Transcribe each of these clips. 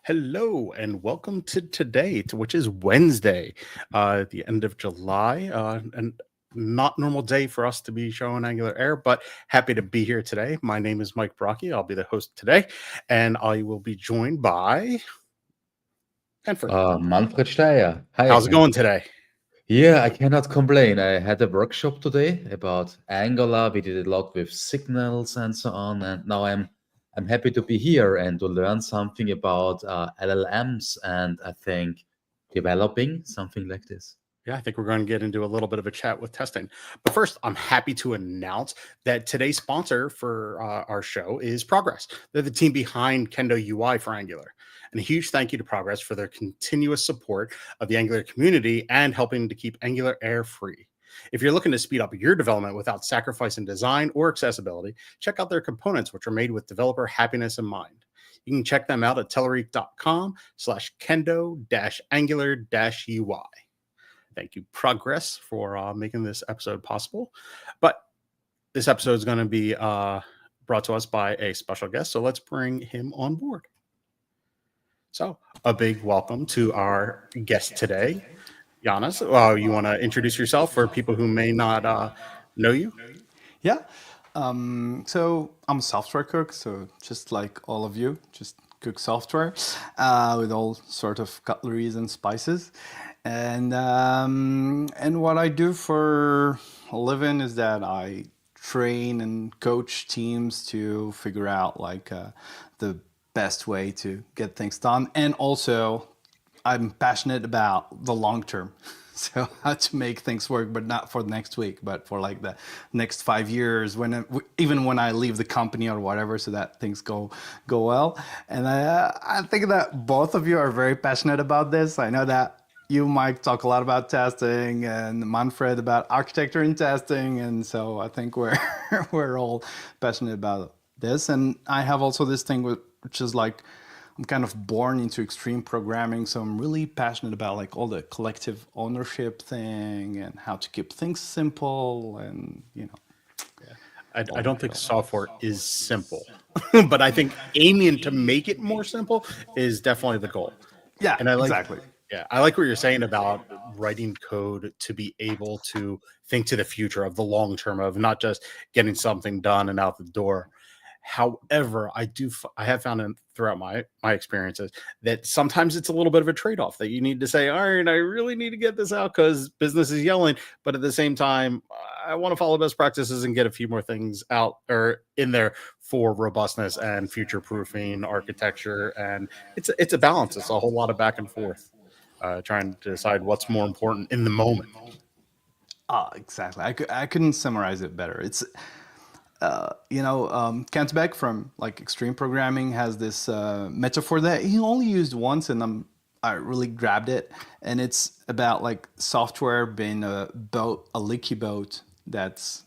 Hello and welcome to today, which is Wednesday, at the end of July, and not normal day for us to be showing Angular Air, but happy to be here today. My name is Mike Brocky. I'll be the host today, and I will be joined by Hanford. Manfred Steyer. Hi How's it again. going today? Yeah, I cannot complain. I had a workshop today about Angular. We did a lot with signals and so on, and now I'm happy to be here and to learn something about LLMs and I think developing something like this. Yeah, I think we're going to get into a little bit of a chat with testing. But first, I'm happy to announce that today's sponsor for our show is Progress. They're the team behind Kendo UI for Angular. And a huge thank you to Progress for their continuous support of the Angular community and helping to keep Angular Air free. If you're looking to speed up your development without sacrificing design or accessibility, check out their components, which are made with developer happiness in mind. You can check them out at telerik.com/kendo-angular-UI. Thank you, Progress, for making this episode possible. But this episode is going to be brought to us by a special guest, so let's bring him on board. So, a big welcome to our guest today, Younes. You want to introduce yourself for people who may not know you? Yeah. So I'm a software cook, so just like all of you, just cook software with all sort of cutleries and spices. And what I do for a living is that I train and coach teams to figure out the best way to get things done, and also I'm passionate about the long term. So how to make things work, but not for the next week, but for like the next 5 years, even when I leave the company or whatever, so that things go well. And I think that both of you are very passionate about this. I know that you, Mike, talk a lot about testing, and Manfred about architecture and testing, and so I think we're we're all passionate about this. And I have also this thing which is like, I'm kind of born into extreme programming, so I'm really passionate about like all the collective ownership thing and how to keep things simple, and I don't think software is simple, but I think aiming to make it more simple is definitely the goal. yeah, And I like, exactly. yeah, I like what you're saying about writing code to be able to think to the future of the long term of not just getting something done and out the door. However, I have found throughout my experiences that sometimes it's a little bit of a trade off that you need to say, all right, I really need to get this out because business is yelling, but at the same time, I want to follow best practices and get a few more things out or in there for robustness and future proofing architecture. And it's a balance. It's a whole lot of back and forth, trying to decide what's more important in the moment. Exactly. I couldn't summarize it better. It's Kent Beck from like extreme programming has this metaphor that he only used once, and I really grabbed it. And it's about like software being a boat, a leaky boat that's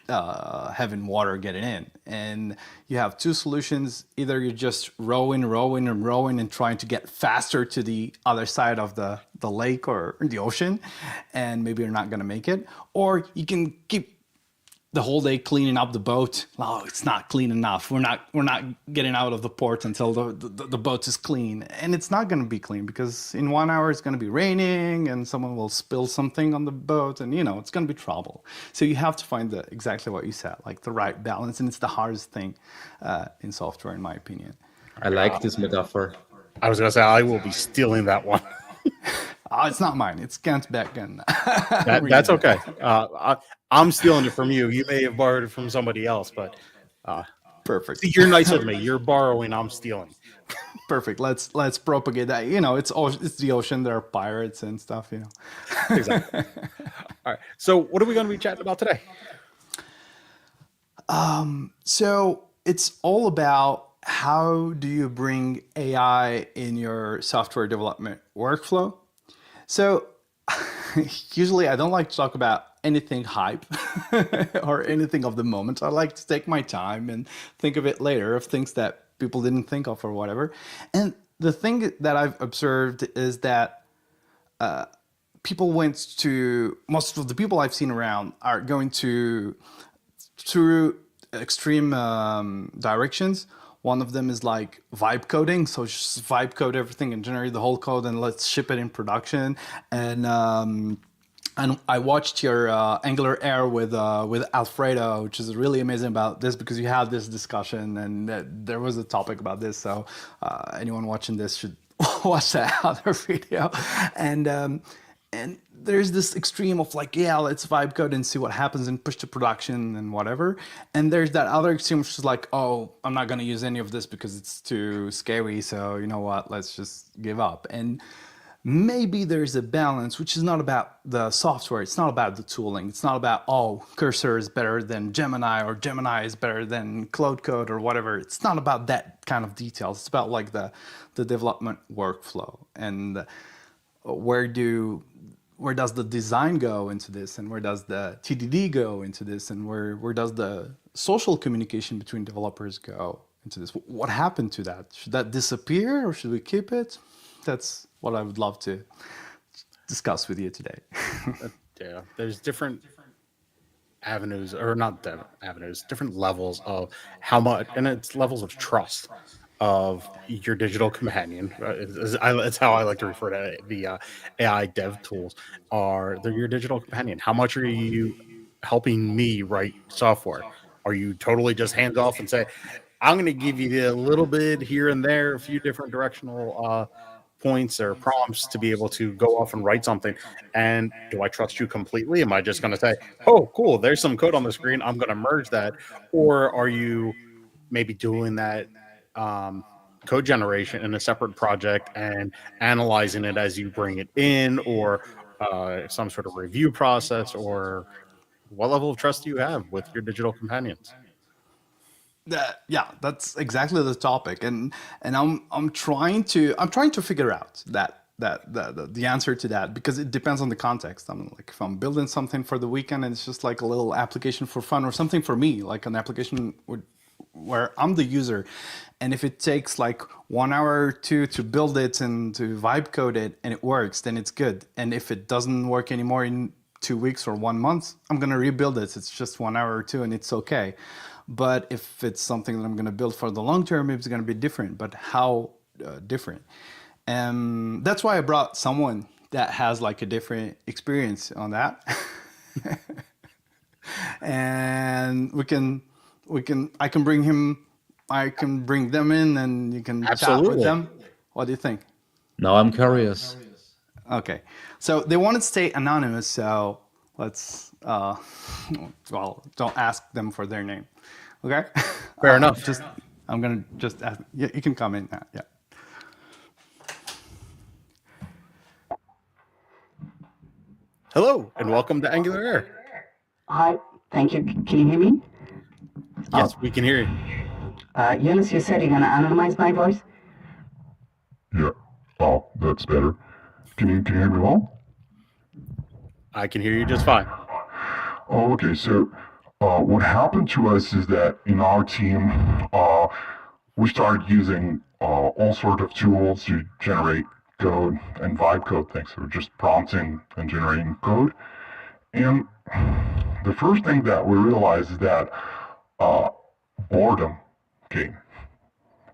having water getting in, and you have two solutions. Either you're just rowing and trying to get faster to the other side of the lake or the ocean, and maybe you're not going to make it, or you can keep the whole day cleaning up the boat. Oh, it's not clean enough. We're not getting out of the port until the boat is clean, and it's not going to be clean because in 1 hour it's going to be raining and someone will spill something on the boat, and it's going to be trouble. So you have to find exactly what you said, like the right balance, and it's the hardest thing in software, in my opinion. I like this metaphor. I was going to say, I will be stealing that one. It's not mine. It's Kent Beck, and That's okay. I'm stealing it from you. You may have borrowed it from somebody else, but perfect. see, you're nice with me. You're borrowing. I'm stealing. Perfect. Let's propagate that. It's the ocean. There are pirates and stuff. Exactly. All right. So, what are we going to be chatting about today? So it's all about how do you bring AI in your software development workflow. So usually I don't like to talk about anything hype or anything of the moment. I like to take my time and think of it later, of things that people didn't think of or whatever. And the thing that I've observed is that most of the people I've seen around are going to through extreme directions. One of them is like vibe coding, so just vibe code everything and generate the whole code and let's ship it in production. And I watched your Angular Air with Alfredo, which is really amazing about this because you had this discussion and there was a topic about this. So anyone watching this should watch that other video. And there's this extreme of like, yeah, let's vibe code and see what happens and push to production and whatever. And there's that other extreme which is like, oh, I'm not going to use any of this because it's too scary. So you know what? Let's just give up. And maybe there's a balance, which is not about the software. It's not about the tooling. It's not about, oh, Cursor is better than Gemini or Gemini is better than Cloud Code or whatever. It's not about that kind of details. It's about like the development workflow and where does the design go into this and where does the TDD go into this and where does the social communication between developers go into this? What happened to that? Should that disappear or should we keep it? That's what I would love to discuss with you today. Yeah, there's different avenues, or not avenues, different levels of how much, and it's levels of trust of your digital companion. It's how I like to refer to the AI dev tools. They're your digital companion? How much are you helping me write software? Are you totally just hands off and say, I'm going to give you a little bit here and there, a few different directional points or prompts to be able to go off and write something? And do I trust you completely? Am I just going to say, oh, cool, there's some code on the screen, I'm going to merge that? Or are you maybe doing that code generation in a separate project and analyzing it as you bring it in, or some sort of review process? Or what level of trust do you have with your digital companions? Yeah, that's exactly the topic, and I'm trying to figure out the answer to that because it depends on the context. I mean, like if I'm building something for the weekend and it's just like a little application for fun or something for me, like an application where I'm the user, and if it takes like 1 hour or two to build it and to vibe code it and it works, then it's good. And if it doesn't work anymore in 2 weeks or 1 month, I'm gonna rebuild it. It's just 1 hour or two and it's okay. But if it's something that I'm gonna build for the long term, it's gonna be different. But how different? And that's why I brought someone that has like a different experience on that. And I can bring them in and you can chat with Absolutely. them. What do you think? Now I'm curious. Okay, so they wanted to stay anonymous, so let's well, don't ask them for their name. Okay. Fair enough. I'm gonna just ask. Yeah, you can comment now. Yeah. Hello and welcome to Angular Air. Hi, thank you. Can you hear me? Yes, we can hear you. Younes, you said you're going to anonymize my voice? Yeah. Oh, that's better. Can you hear me well? I can hear you just fine. Oh, okay. So, what happened to us is that in our team, we started using all sort of tools to generate code and vibe code things. So just prompting and generating code. And the first thing that we realized is that boredom came.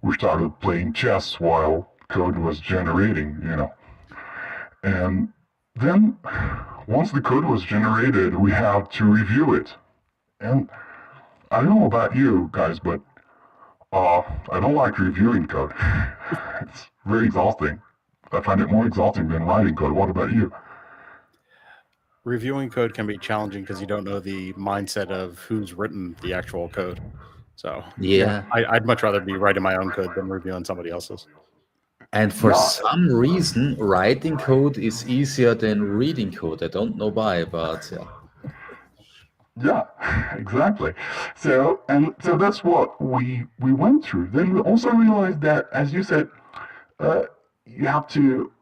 We started playing chess while code was generating. And then, once the code was generated, we had to review it. And I don't know about you guys, but I don't like reviewing code. It's very exhausting. I find it more exhausting than writing code. What about you? Reviewing code can be challenging because you don't know the mindset of who's written the actual code. So Yeah. I'd much rather be writing my own code than reviewing somebody else's. And for some reason, writing code is easier than reading code. I don't know why, but yeah. Yeah, exactly. So that's what we went through. Then we also realized that, as you said, you have to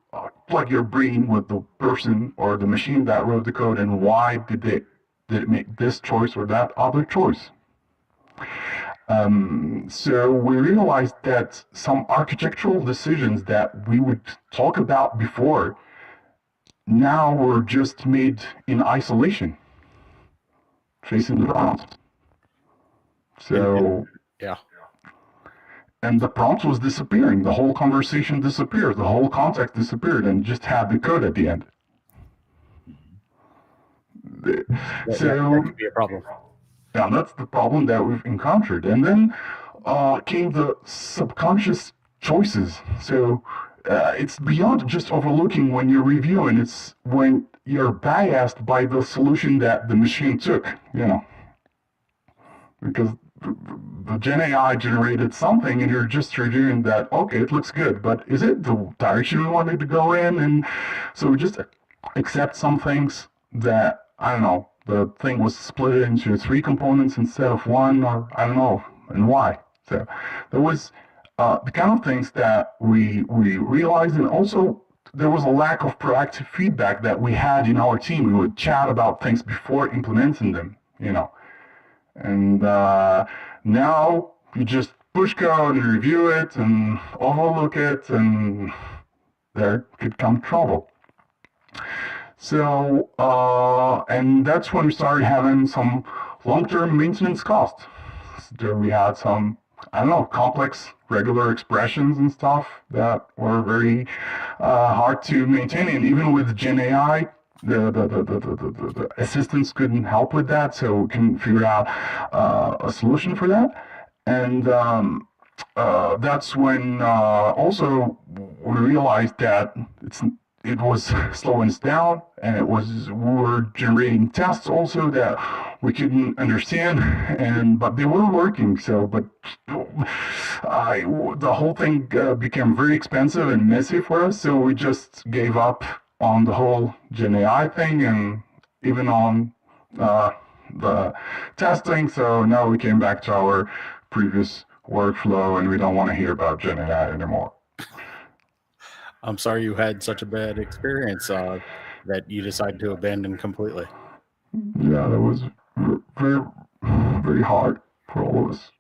plug your brain with the person or the machine that wrote the code, and why did it make this choice or that other choice. So we realized that some architectural decisions that we would talk about before now were just made in isolation, facing the problems. So Yeah. and the prompt was disappearing. The whole conversation disappeared. The whole context disappeared, and just had the code at the end. That could be a problem. Yeah, that's the problem that we've encountered. And then came the subconscious choices. So it's beyond just overlooking when you're reviewing. It's when you're biased by the solution that the machine took, because the Gen AI generated something and you're just reviewing that, okay, it looks good, but is it the direction we wanted to go in? And so we just accept some things that, I don't know, the thing was split into 3 components instead of 1, or I don't know, and why. So there was the kind of things that we realized, and also there was a lack of proactive feedback that we had in our team. We would chat about things before implementing them, and now you just push code and review it and overlook it, and there could come trouble. So, and that's when we started having some long-term maintenance costs. There we had some, I don't know, complex regular expressions and stuff that were very hard to maintain. And even with Gen AI, the assistants couldn't help with that, so we can figure out a solution for that. And that's when also we realized that it was slowing us down, and we were generating tests also that we couldn't understand, but they were working. So, but the whole thing became very expensive and messy for us. So we just gave up on the whole Gen AI thing, and even on the testing. So now we came back to our previous workflow, and we don't want to hear about Gen AI anymore. I'm sorry you had such a bad experience that you decided to abandon completely. Yeah, that was very, very hard for all of us.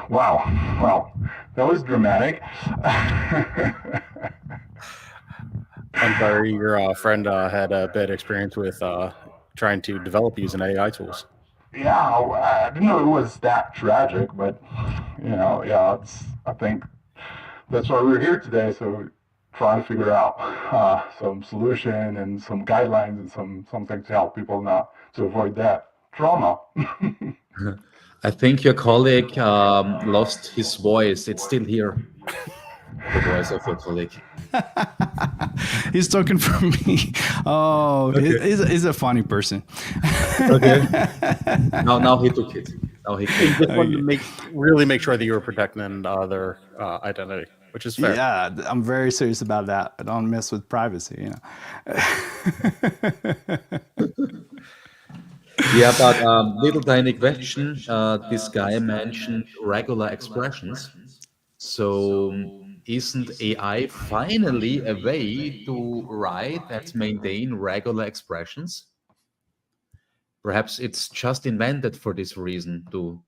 Wow, well, that was dramatic. I'm sorry your friend had a bad experience with trying to develop using AI tools. Yeah, I didn't know it was that tragic, but yeah, I think that's why we're here today. So trying to figure out some solution and some guidelines and something to help people not to avoid that trauma. I think your colleague lost his voice. It's still here, the voice of your colleague. He's talking for me. Oh, Okay. he's a funny person. Okay. Now he took it. Now he You took just it. wanted to really make sure that you were protecting their identity, which is fair. Yeah, I'm very serious about that. I don't mess with privacy, Yeah, but little tiny question. This guy mentioned regular expressions. So isn't AI finally a way to write and maintain regular expressions? Perhaps it's just invented for this reason to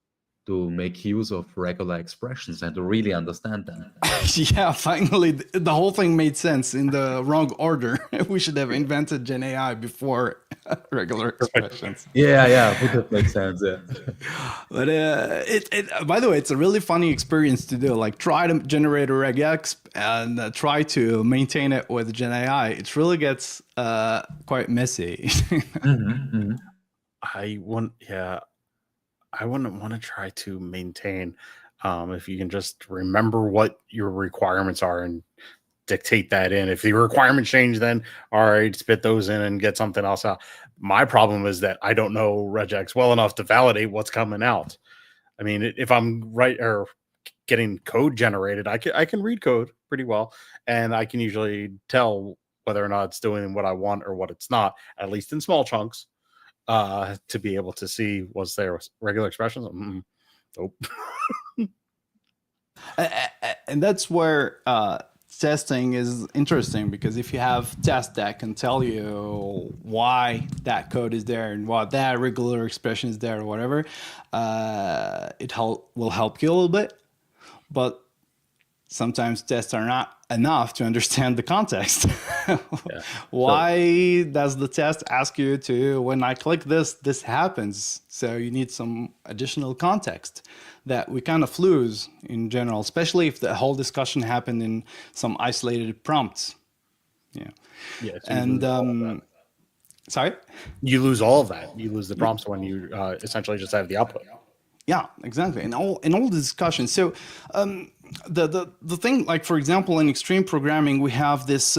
make use of regular expressions and to really understand them. Yeah, finally, the whole thing made sense in the wrong order. We should have invented Gen AI before regular expressions. Yeah, would that make sense? Yeah. But by the way, it's a really funny experience to do. Like, try to generate a regex and try to maintain it with Gen AI. It really gets quite messy. I wouldn't want to try to maintain if you can just remember what your requirements are and dictate that in. If the requirements change, then all right, spit those in and get something else out. My problem is that I don't know regex well enough to validate what's coming out. I mean, if I'm right or getting code generated, I can read code pretty well, and I can usually tell whether or not it's doing what I want or what it's not, at least in small chunks, to be able to see was there regular expressions. Nope. And that's where testing is interesting, because if you have tests that can tell you why that code is there and why that regular expression is there or whatever, will help you a little bit. But sometimes tests are not enough to understand the context. Why does the test ask you to, when I click this, this happens? So you need some additional context that we kind of lose in general, especially if the whole discussion happened in some isolated prompts. Yeah. Yes. And sorry? You lose all of that. You lose the prompts when you essentially just have the output. Yeah, exactly. And all the discussion. So the thing, like for example, in extreme programming, we have this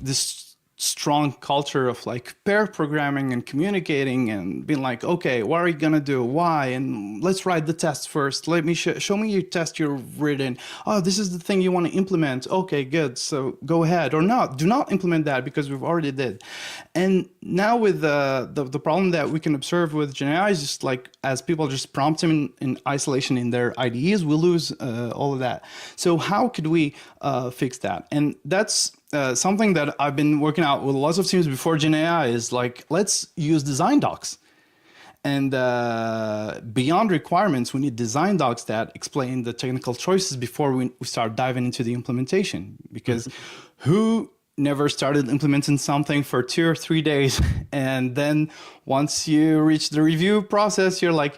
this strong culture of like pair programming and communicating and being like, okay, what are you gonna do? Why? And let's write the test first. Let me show me your test you've written. Oh, this is the thing you want to implement. Okay, good. So go ahead, or not. Do not implement that because we've already did. And now with the problem that we can observe with GenAI is just like as people just prompt them in isolation in their IDEs, we lose all of that. So how could we fix that? And that's something that I've been working out with lots of teams before GenAI is like, let's use design docs. And beyond requirements, we need design docs that explain the technical choices before we start diving into the implementation. Because who never started implementing something for 2 or 3 days, and then once you reach the review process, you're like,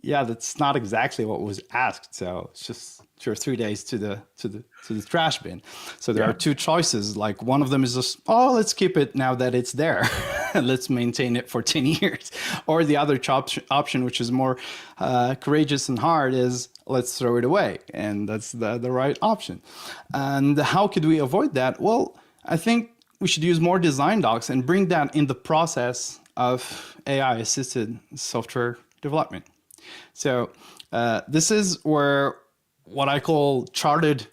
yeah, that's not exactly what was asked. So it's just 2 or 3 days to the trash bin. So there are two choices. Like one of them is just, oh, let's keep it now that it's there. Let's maintain it for 10 years. Or the other option, which is more courageous and hard, is let's throw it away. And that's the right option. And how could we avoid that? Well, I think we should use more design docs and bring that in the process of AI-assisted software development. So this is where what I call charted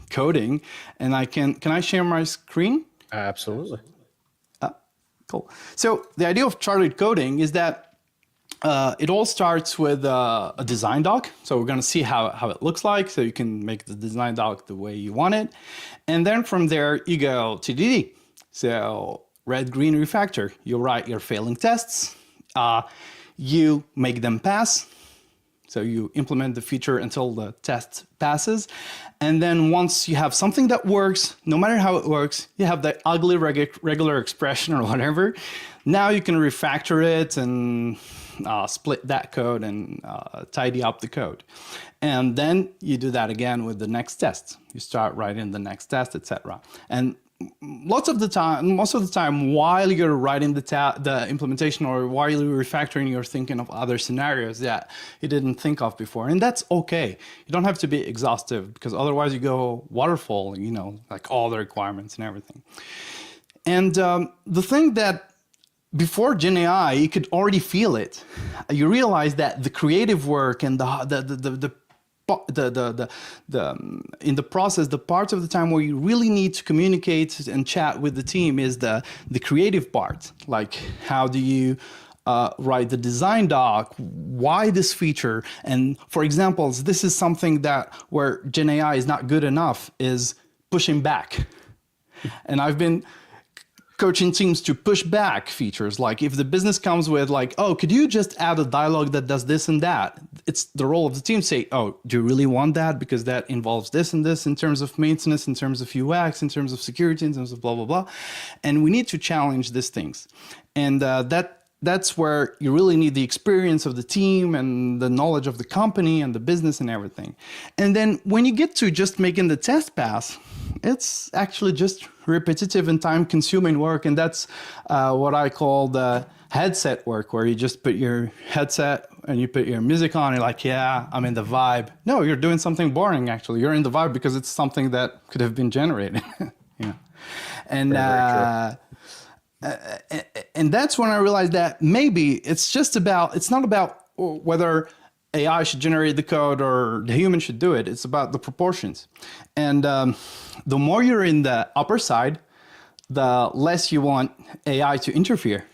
coding, and can I share my screen? Absolutely. Cool. So the idea of charted coding is that it all starts with a design doc. So we're going to see how it looks like. So you can make the design doc the way you want it. And then from there, you go TDD. So red, green refactor. You write your failing tests. You make them pass. So you implement the feature until the test passes. And then once you have something that works, no matter how it works, you have the ugly regular expression or whatever. Now you can refactor it and split that code and tidy up the code. And then you do that again with the next test. You start writing the next test, etc. And most of the time, while you're writing the implementation or while you're refactoring, you're thinking of other scenarios that you didn't think of before. And that's okay. You don't have to be exhaustive because otherwise you go waterfall, like all the requirements and everything. And the thing that before GenAI, you could already feel it. You realize that the creative work and in the process, the parts of the time where you really need to communicate and chat with the team is the creative part. Like, how do you write the design doc? Why this feature? And for examples, this is something that where GenAI is not good enough is pushing back. And I've been coaching teams to push back features. Like if the business comes with like, oh, could you just add a dialogue that does this and that? It's the role of the team to say, oh, do you really want that? Because that involves this and this in terms of maintenance, in terms of UX, in terms of security, in terms of blah, blah, blah. And we need to challenge these things. And that's where you really need the experience of the team and the knowledge of the company and the business and everything. And then when you get to just making the test pass, it's actually just repetitive and time-consuming work. And that's what I call the headset work, where you just put your headset and you put your music on. You're like, yeah, I'm in the vibe. No, you're doing something boring, actually. You're in the vibe because it's something that could have been generated. Yeah. And and that's when I realized that maybe it's not about whether AI should generate the code or the human should do it. It's about the proportions. And the more you're in the upper side, the less you want AI to interfere.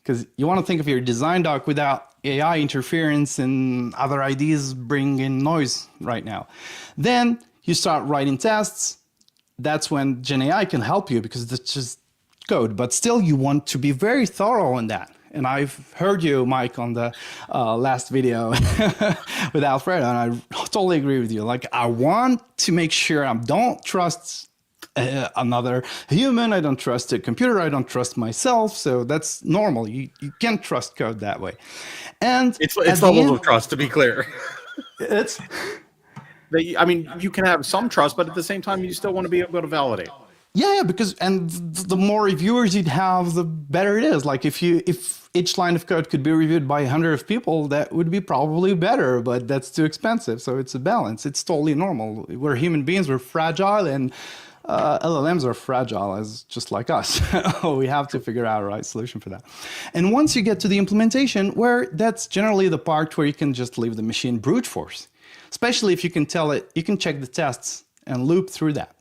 Because you want to think of your design doc without AI interference and other ideas bring in noise right now. Then you start writing tests. That's when GenAI can help you because it's just code. But still, you want to be very thorough in that. And I've heard you, Mike, on the last video with Alfredo, and I totally agree with you. Like, I want to make sure I don't trust another human. I don't trust a computer. I don't trust myself. So that's normal. You can't trust code that way. And It's at the levels end, of trust, to be clear. it's I mean, you can have some trust, but at the same time, you still want to be able to validate. yeah, because and the more reviewers you'd have, the better it is. Like if each line of code could be reviewed by 100 of people, that would be probably better, but that's too expensive. So it's a balance. It's totally normal. We're human beings. We're fragile, and LLMs are fragile, as just like us. We have to figure out a right solution for that. And once you get to the implementation, where that's generally the part where you can just leave the machine brute force, especially if you can tell it, you can check the tests and loop through that.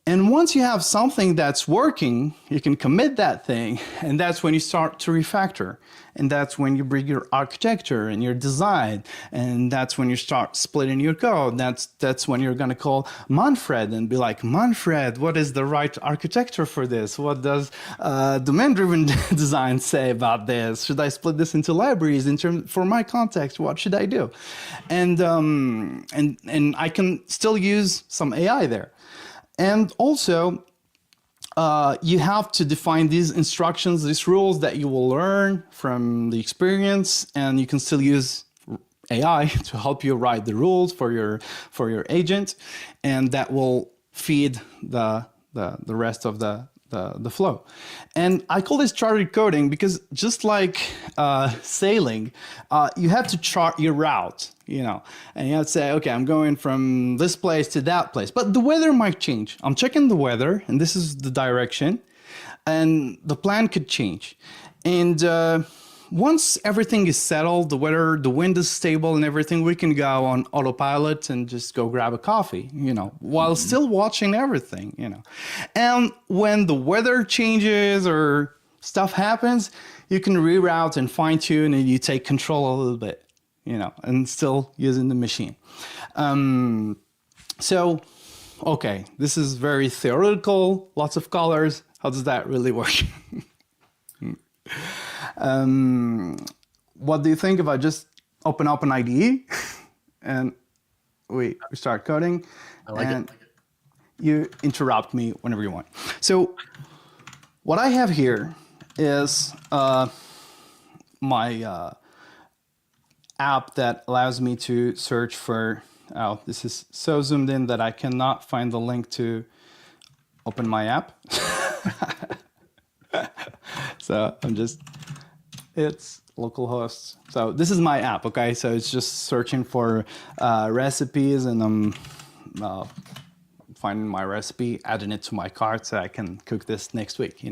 And once you have something that's working, you can commit that thing, and that's when you start to refactor. And that's when you bring your architecture and your design, and that's when you start splitting your code. That's when you're going to call Manfred and be like, Manfred, what is the right architecture for this? What does domain-driven design say about this? Should I split this into libraries for my context? What should I do? And I can still use some AI there. And also, you have to define these instructions, these rules that you will learn from the experience, and you can still use AI to help you write the rules for your agent, and that will feed the rest of the flow. And I call this charted coding because just like sailing, you have to chart your route, and you have to say, okay, I'm going from this place to that place, but the weather might change. I'm checking the weather, and this is the direction, and the plan could change. And once everything is settled, the weather, the wind is stable and everything, we can go on autopilot and just go grab a coffee, while still watching everything, And when the weather changes or stuff happens, you can reroute and fine tune, and you take control a little bit, and still using the machine. So, okay, this is very theoretical, lots of colors. How does that really work? What do you think if I just open up an IDE and we start coding? I like it. You interrupt me whenever you want. So what I have here is my app that allows me to search for, this is so zoomed in that I cannot find the link to open my app. So it's localhost. So this is my app, okay? So it's just searching for recipes, and I'm finding my recipe, adding it to my cart so I can cook this next week,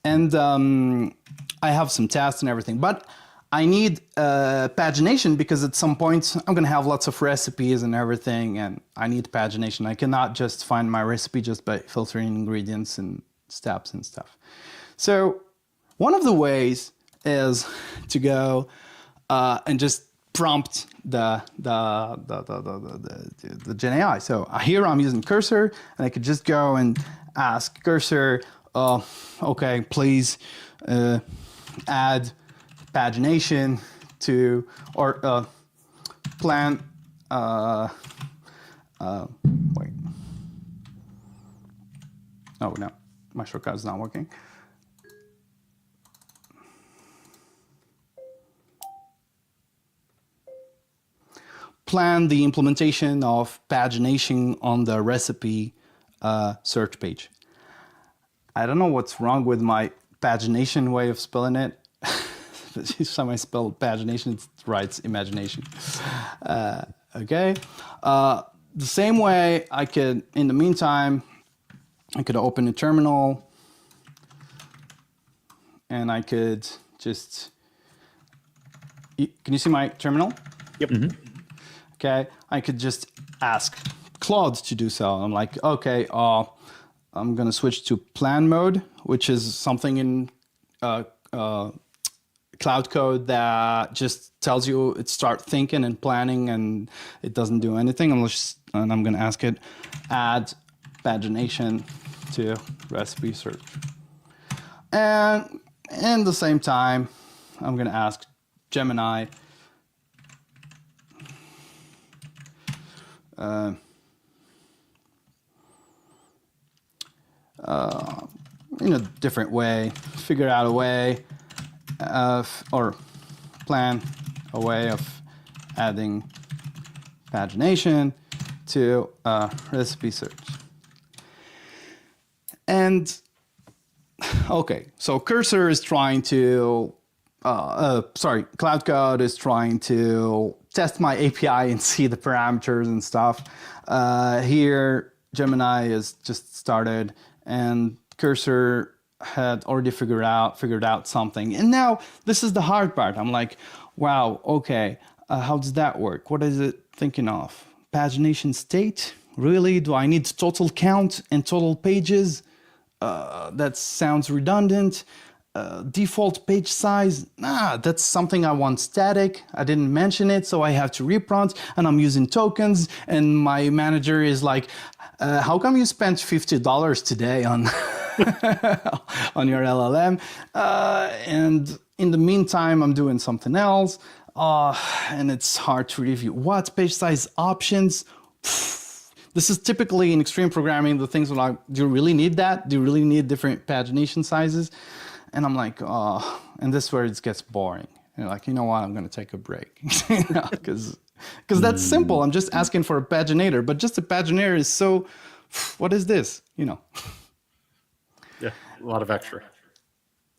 And I have some tests and everything, but I need pagination because at some point I'm gonna have lots of recipes and everything, and I need pagination. I cannot just find my recipe just by filtering ingredients and steps and stuff. So one of the ways is to go and just prompt the Gen AI. So here I'm using Cursor, and I could just go and ask Cursor, okay, please add pagination to, or plan, wait. Oh, no, my shortcut is not working. Plan the implementation of pagination on the recipe search page. I don't know what's wrong with my pagination way of spelling it. Each time I spell pagination, it writes imagination. Okay. The same way I could, in the meantime, I could open a terminal, and I could just, can you see my terminal? Yep. Mm-hmm. Okay, I could just ask Claude to do so. I'm like, okay, I'm gonna switch to plan mode, which is something in Cloud Code that just tells you it start thinking and planning, and it doesn't do anything. And I'm gonna ask it, add pagination to recipe search. And in the same time, I'm gonna ask Gemini, in a different way, figure out a way of, or plan a way of adding pagination to recipe search. And okay, so Cursor is trying to, Cloud Code is trying to test my API and see the parameters and stuff. Here, Gemini is just started, and Cursor had already figured out something. And now this is the hard part. I'm like, wow, okay, how does that work? What is it thinking of? Pagination state? Really? Do I need total count and total pages? That sounds redundant. Default page size, that's something I want static. I didn't mention it, so I have to reprompt, and I'm using tokens, and my manager is like, how come you spent $50 today on on your LLM? And in the meantime, I'm doing something else, and it's hard to review. What page size options? This is typically in extreme programming, the things like, do you really need that? Do you really need different pagination sizes? And I'm like, oh, and this is where it gets boring. And you're like, you know what? I'm going to take a break. Because that's simple. I'm just asking for a paginator. But just a paginator is so, what is this? You know. Yeah, a lot of extra.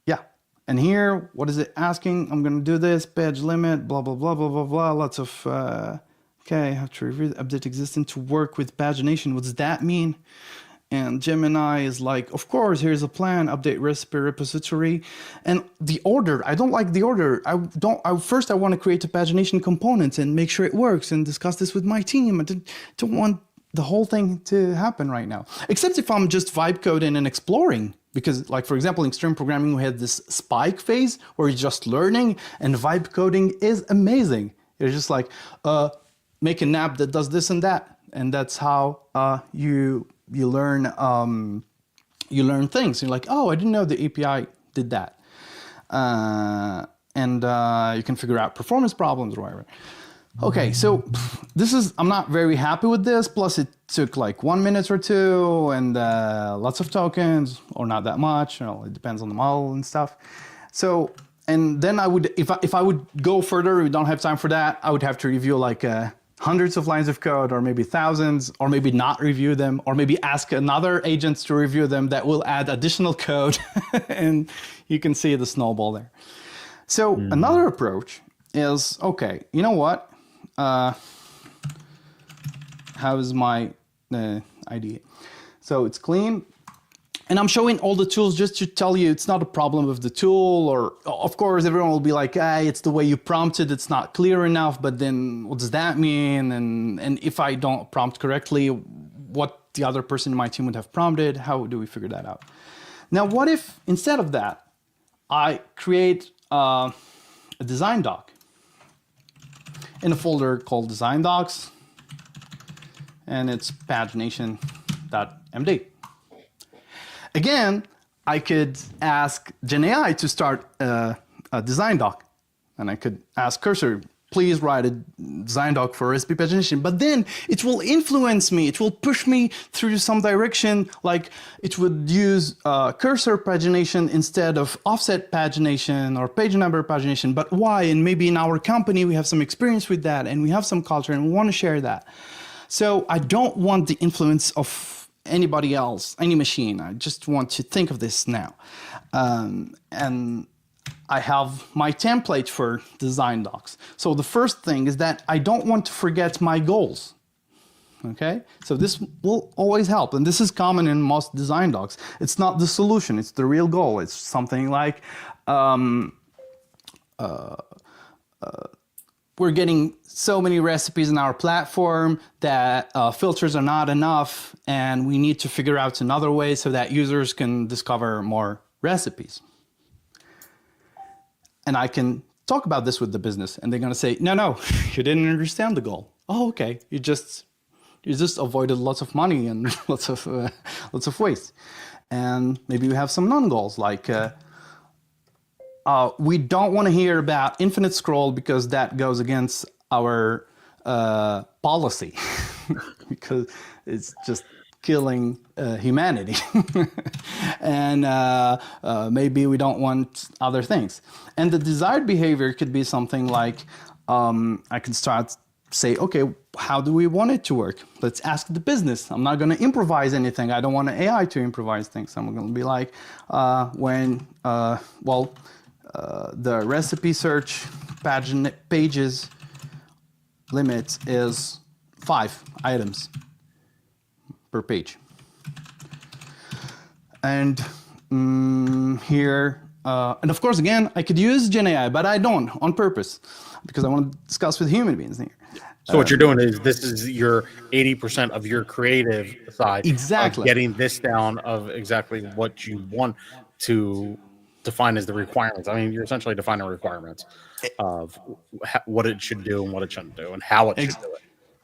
Yeah. And here, what is it asking? I'm going to do this, page limit, blah, blah, blah, blah, blah, blah. Lots of, okay, I have to review the update existent to work with pagination. What does that mean? And Gemini is like, of course, here's a plan, update recipe repository. And the order, I don't like the order. First, I want to create a pagination component and make sure it works and discuss this with my team. I don't want the whole thing to happen right now. Except if I'm just vibe coding and exploring. Because, like, for example, in extreme programming, we had this spike phase where you're just learning, and vibe coding is amazing. You're just like, make an app that does this and that. And that's how you learn things. You're like, oh, I didn't know the API did that. And you can figure out performance problems or whatever. Okay, so I'm not very happy with this. Plus it took like 1 minute or two, and lots of tokens, or not that much. You know, it depends on the model and stuff. So, and then I would, if I would go further, we don't have time for that, I would have to review like hundreds of lines of code, or maybe thousands, or maybe not review them, or maybe ask another agent to review them that will add additional code. And you can see the snowball there. So another approach is, okay, you know what? How is my IDE? So it's clean. And I'm showing all the tools just to tell you it's not a problem with the tool, or of course everyone will be like, hey, it's the way you prompted, it's not clear enough, but then what does that mean? And if I don't prompt correctly, what the other person in my team would have prompted, how do we figure that out? Now, what if instead of that, I create a design doc in a folder called design docs, and it's pagination.md. Again, I could ask GenAI to start a design doc, and I could ask Cursor, please write a design doc for recipe pagination. But then it will influence me. It will push me through some direction, like it would use cursor pagination instead of offset pagination or page number pagination. But why? And maybe in our company, we have some experience with that, and we have some culture, and we want to share that. So I don't want the influence of anybody else, any machine. I just want to think of this now. And I have my template for design docs. So the first thing is that I don't want to forget my goals. Okay, so this will always help. And this is common in most design docs. It's not the solution, it's the real goal. It's something like, we're getting so many recipes in our platform that filters are not enough, and we need to figure out another way so that users can discover more recipes. And I can talk about this with the business, and they're going to say, no, you didn't understand the goal. Oh, okay, you just avoided lots of money and lots of waste. And maybe we have some non-goals, like we don't want to hear about infinite scroll because that goes against our policy. because it's just killing humanity. And maybe we don't want other things. And the desired behavior could be something like, I could start say, okay, how do we want it to work? Let's ask the business. I'm not going to improvise anything. I don't want an AI to improvise things. I'm going to be like, the recipe search pages limit is 5 items per page. And here, and of course, again, I could use Gen AI, but I don't on purpose because I want to discuss with human beings here. So what you're doing is this is your 80% of your creative side. Exactly. Of getting this down of exactly what you want to define as the requirements. I mean, you're essentially defining requirements of what it should do and what it shouldn't do and how it should do it.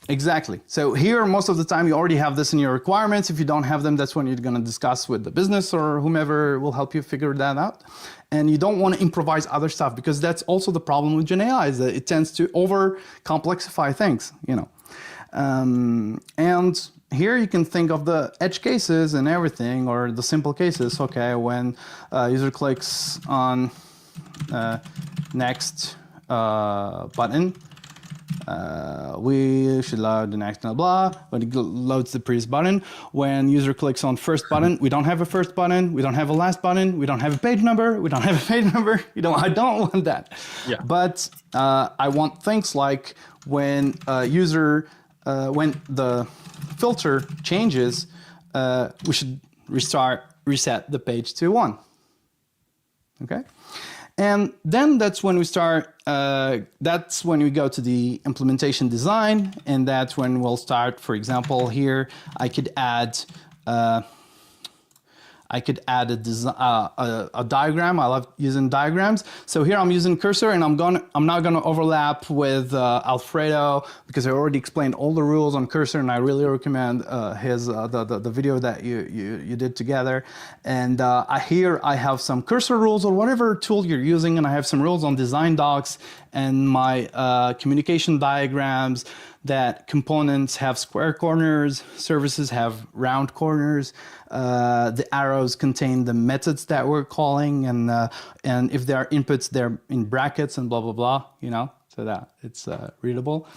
Exactly. So here, most of the time, you already have this in your requirements. If you don't have them, that's when you're going to discuss with the business or whomever will help you figure that out. And you don't want to improvise other stuff because that's also the problem with Gen AI is that it tends to over complexify things, you know. And here you can think of the edge cases and everything, or the simple cases. Okay, when user clicks on next button, we should load the next blah blah. When it loads the previous button, when user clicks on first button, we don't have a first button, we don't have a last button, we don't have a page number, we don't have a page number. I don't want that. Yeah. But I want things like when when the filter changes, we should reset the page to 1. Okay. And then that's when we start, that's when we go to the implementation design, and that's when we'll start, for example, here, I could add a diagram. I love using diagrams. So here I'm using cursor, and I'm not gonna overlap with Alfredo because I already explained all the rules on cursor, and I really recommend the video that you did together. And here I have some cursor rules or whatever tool you're using, and I have some rules on design docs and my communication diagrams. That components have square corners, services have round corners. The arrows contain the methods that we're calling, and if there are inputs, they're in brackets and blah blah blah. So that it's readable.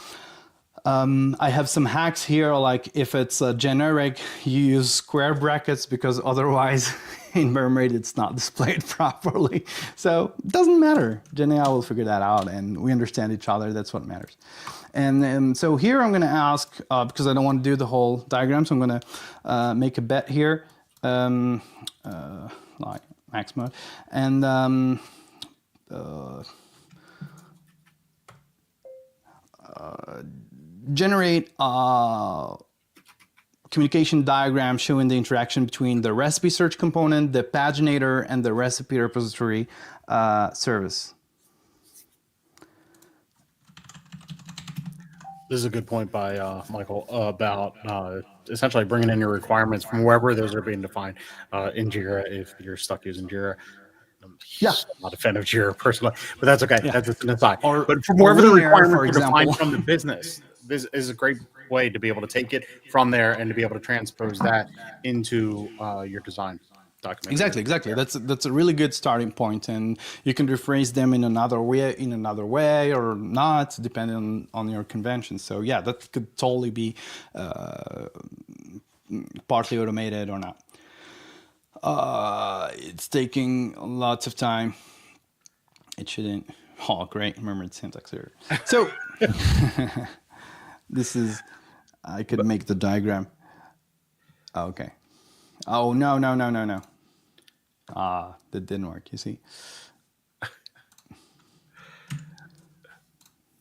I have some hacks here, like if it's generic, you use square brackets because otherwise in Mermaid it's not displayed properly. So it doesn't matter. Gen AI will figure that out, and we understand each other. That's what matters. And so here I'm going to ask, because I don't want to do the whole diagram, so I'm going to make a bet here, like max mode, and generate a communication diagram showing the interaction between the recipe search component, the paginator, and the recipe repository service. This is a good point by Michael about essentially bringing in your requirements from wherever those are being defined in Jira if you're stuck using Jira. Yeah. I'm not a fan of Jira personally, but that's okay. Yeah. That's just an aside. But from wherever the requirements are defined from the business, this is a great way to be able to take it from there and to be able to transpose that into your design document. Exactly. That's a really good starting point, and you can rephrase them in another way or not, depending on your conventions. So yeah, that could totally be partly automated or not. It's taking lots of time. It shouldn't. Oh, great! Remembered syntax error. So this is. I could make the diagram. Okay. Oh no! That didn't work. You see.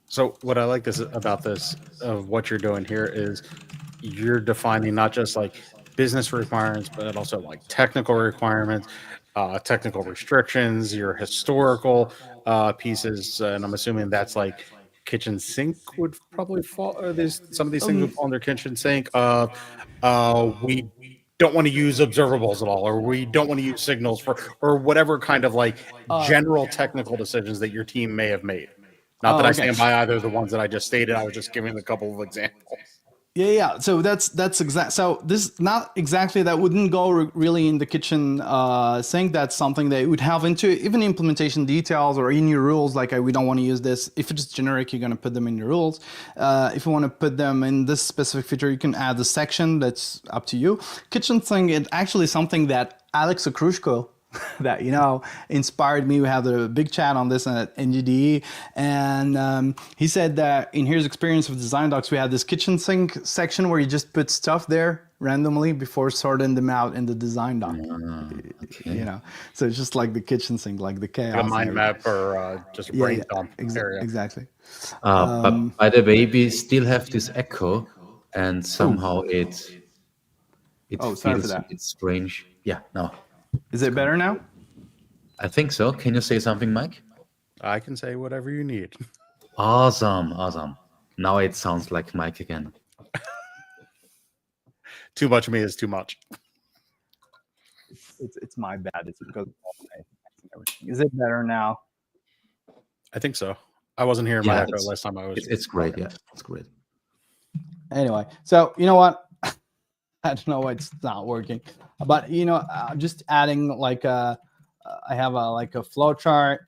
So what I like about this of what you're doing here is you're defining not just like business requirements, but also like technical requirements, technical restrictions, your historical pieces, and I'm assuming that's like kitchen sink would probably fall. Some of these things would fall under kitchen sink. We don't want to use observables at all, or we don't want to use signals or whatever kind of like general technical decisions that your team may have made. Not that I stand by either of the ones that I just stated. I was just giving a couple of examples. Yeah. So that's exact. So this not exactly that wouldn't go really in the kitchen sink. That's something that you would have into even implementation details or in your rules. Like we don't want to use this. If it's generic, you're gonna put them in your rules. If you want to put them in this specific feature, you can add the section. That's up to you. Kitchen sink is actually something that Alex Okrushko that inspired me. We had a big chat on this at NGDE, and he said that in his experience with design docs, we had this kitchen sink section where you just put stuff there randomly before sorting them out in the design doc. Okay. So it's just like the kitchen sink, like the chaos. A and mind everything. map or just a brain dump area. Exactly. But by the way, we still have this echo, and somehow it Oh, sorry for feels a that. bit strange. Yeah, no, Is it better now? I think so. Can you say something, Mike? I can say whatever you need. Awesome, awesome. Now it sounds like Mike again. Too much of me is too much. It's my bad. It's because of everything. Is it better now? I think so. I wasn't hearing my Yeah, echo last time I was. It's great. Yeah, it's great. Anyway, so you know what? I don't know why it's not working, but I'm just adding like I have a flow chart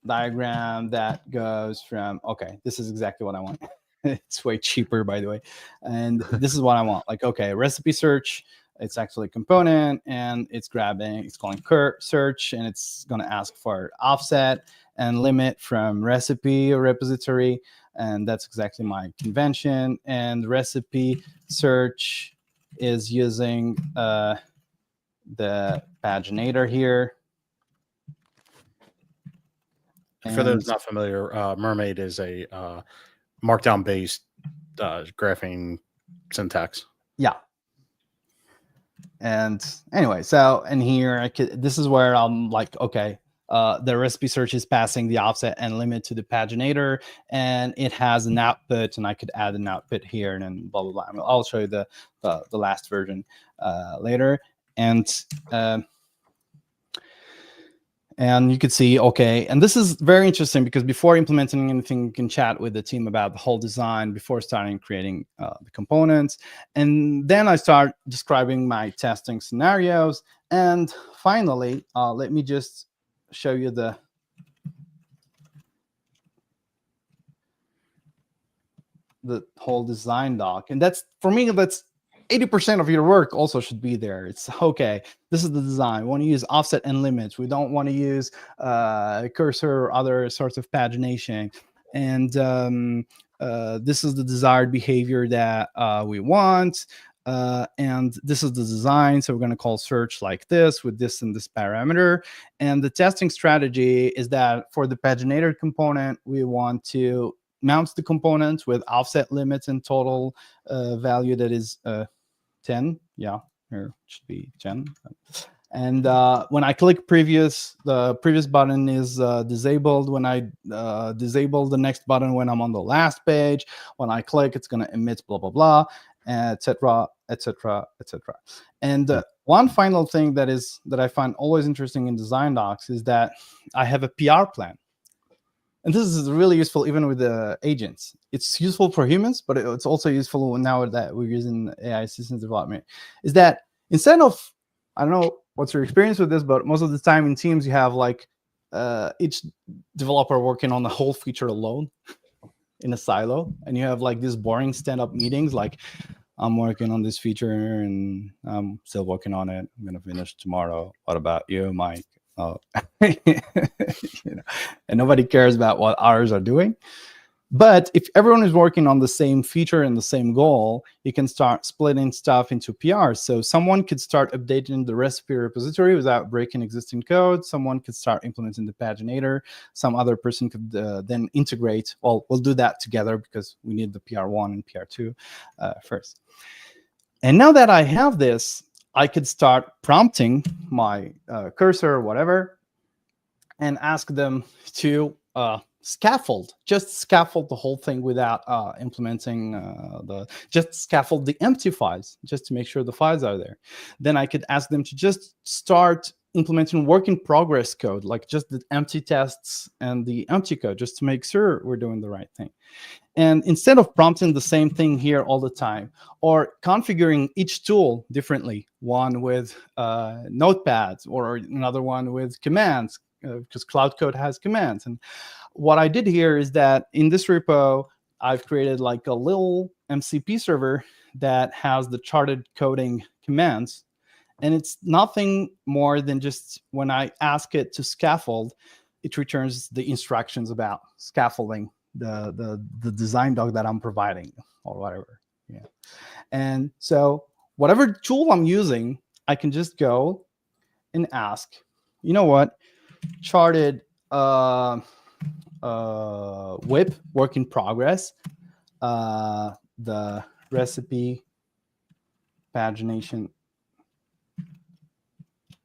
diagram that goes from, okay, this is exactly what I want. It's way cheaper, by the way. And this is what I want. Like, okay, recipe search, it's actually a component, and it's calling search, and it's going to ask for offset and limit from recipe or repository. And that's exactly my convention. And recipe search is using the paginator here. For those not familiar, Mermaid is a markdown-based graphing syntax. Yeah. And anyway, so in here, this is where I'm like, okay, the recipe search is passing the offset and limit to the paginator, and it has an output, and I could add an output here, and then blah, blah, blah. I'll show you the last version later. And you could see, okay, and this is very interesting because before implementing anything, you can chat with the team about the whole design before starting creating the components. And then I start describing my testing scenarios. And finally, let me just show you the whole design doc. And that's, for me, that's 80% of your work also should be there. It's okay. This is the design. We want to use offset and limits. We don't want to use cursor or other sorts of pagination. And this is the desired behavior that we want. And this is the design. So we're going to call search like this with this and this parameter. And the testing strategy is that for the paginator component, we want to mount the components with offset limits and total value that is 10. Yeah, here should be 10. And when I click previous, the previous button is disabled. When I disable the next button when I'm on the last page, when I click, it's going to emit blah, blah, blah, etc., etc., etc. And one final thing that I find always interesting in design docs is that I have a PR plan. And this is really useful even with the agents. It's useful for humans, but it's also useful now that we're using AI systems development, is that instead of, I don't know what's your experience with this, but most of the time in teams, you have like each developer working on the whole feature alone in a silo. And you have like these boring stand-up meetings, like, I'm working on this feature and I'm still working on it. I'm going to finish tomorrow. What about you, Mike? And nobody cares about what others are doing. But if everyone is working on the same feature and the same goal, you can start splitting stuff into PRs. So someone could start updating the recipe repository without breaking existing code. Someone could start implementing the paginator. Some other person could then integrate. Well, we'll do that together because we need the PR1 and PR2 first. And now that I have this, I could start prompting my cursor or whatever and ask them to scaffold the whole thing without implementing just scaffold the empty files just to make sure the files are there. Then I could ask them to just start implementing work in progress code, like just the empty tests and the empty code, just to make sure we're doing the right thing. And instead of prompting the same thing here all the time, or configuring each tool differently, one with notepads or another one with commands, because Cloud Code has commands. And what I did here is that in this repo, I've created like a little MCP server that has the charted coding commands. And it's nothing more than just when I ask it to scaffold, it returns the instructions about scaffolding the design doc that I'm providing or whatever. Yeah. And so whatever tool I'm using, I can just go and ask, you know what, charted whip work in progress, the recipe pagination.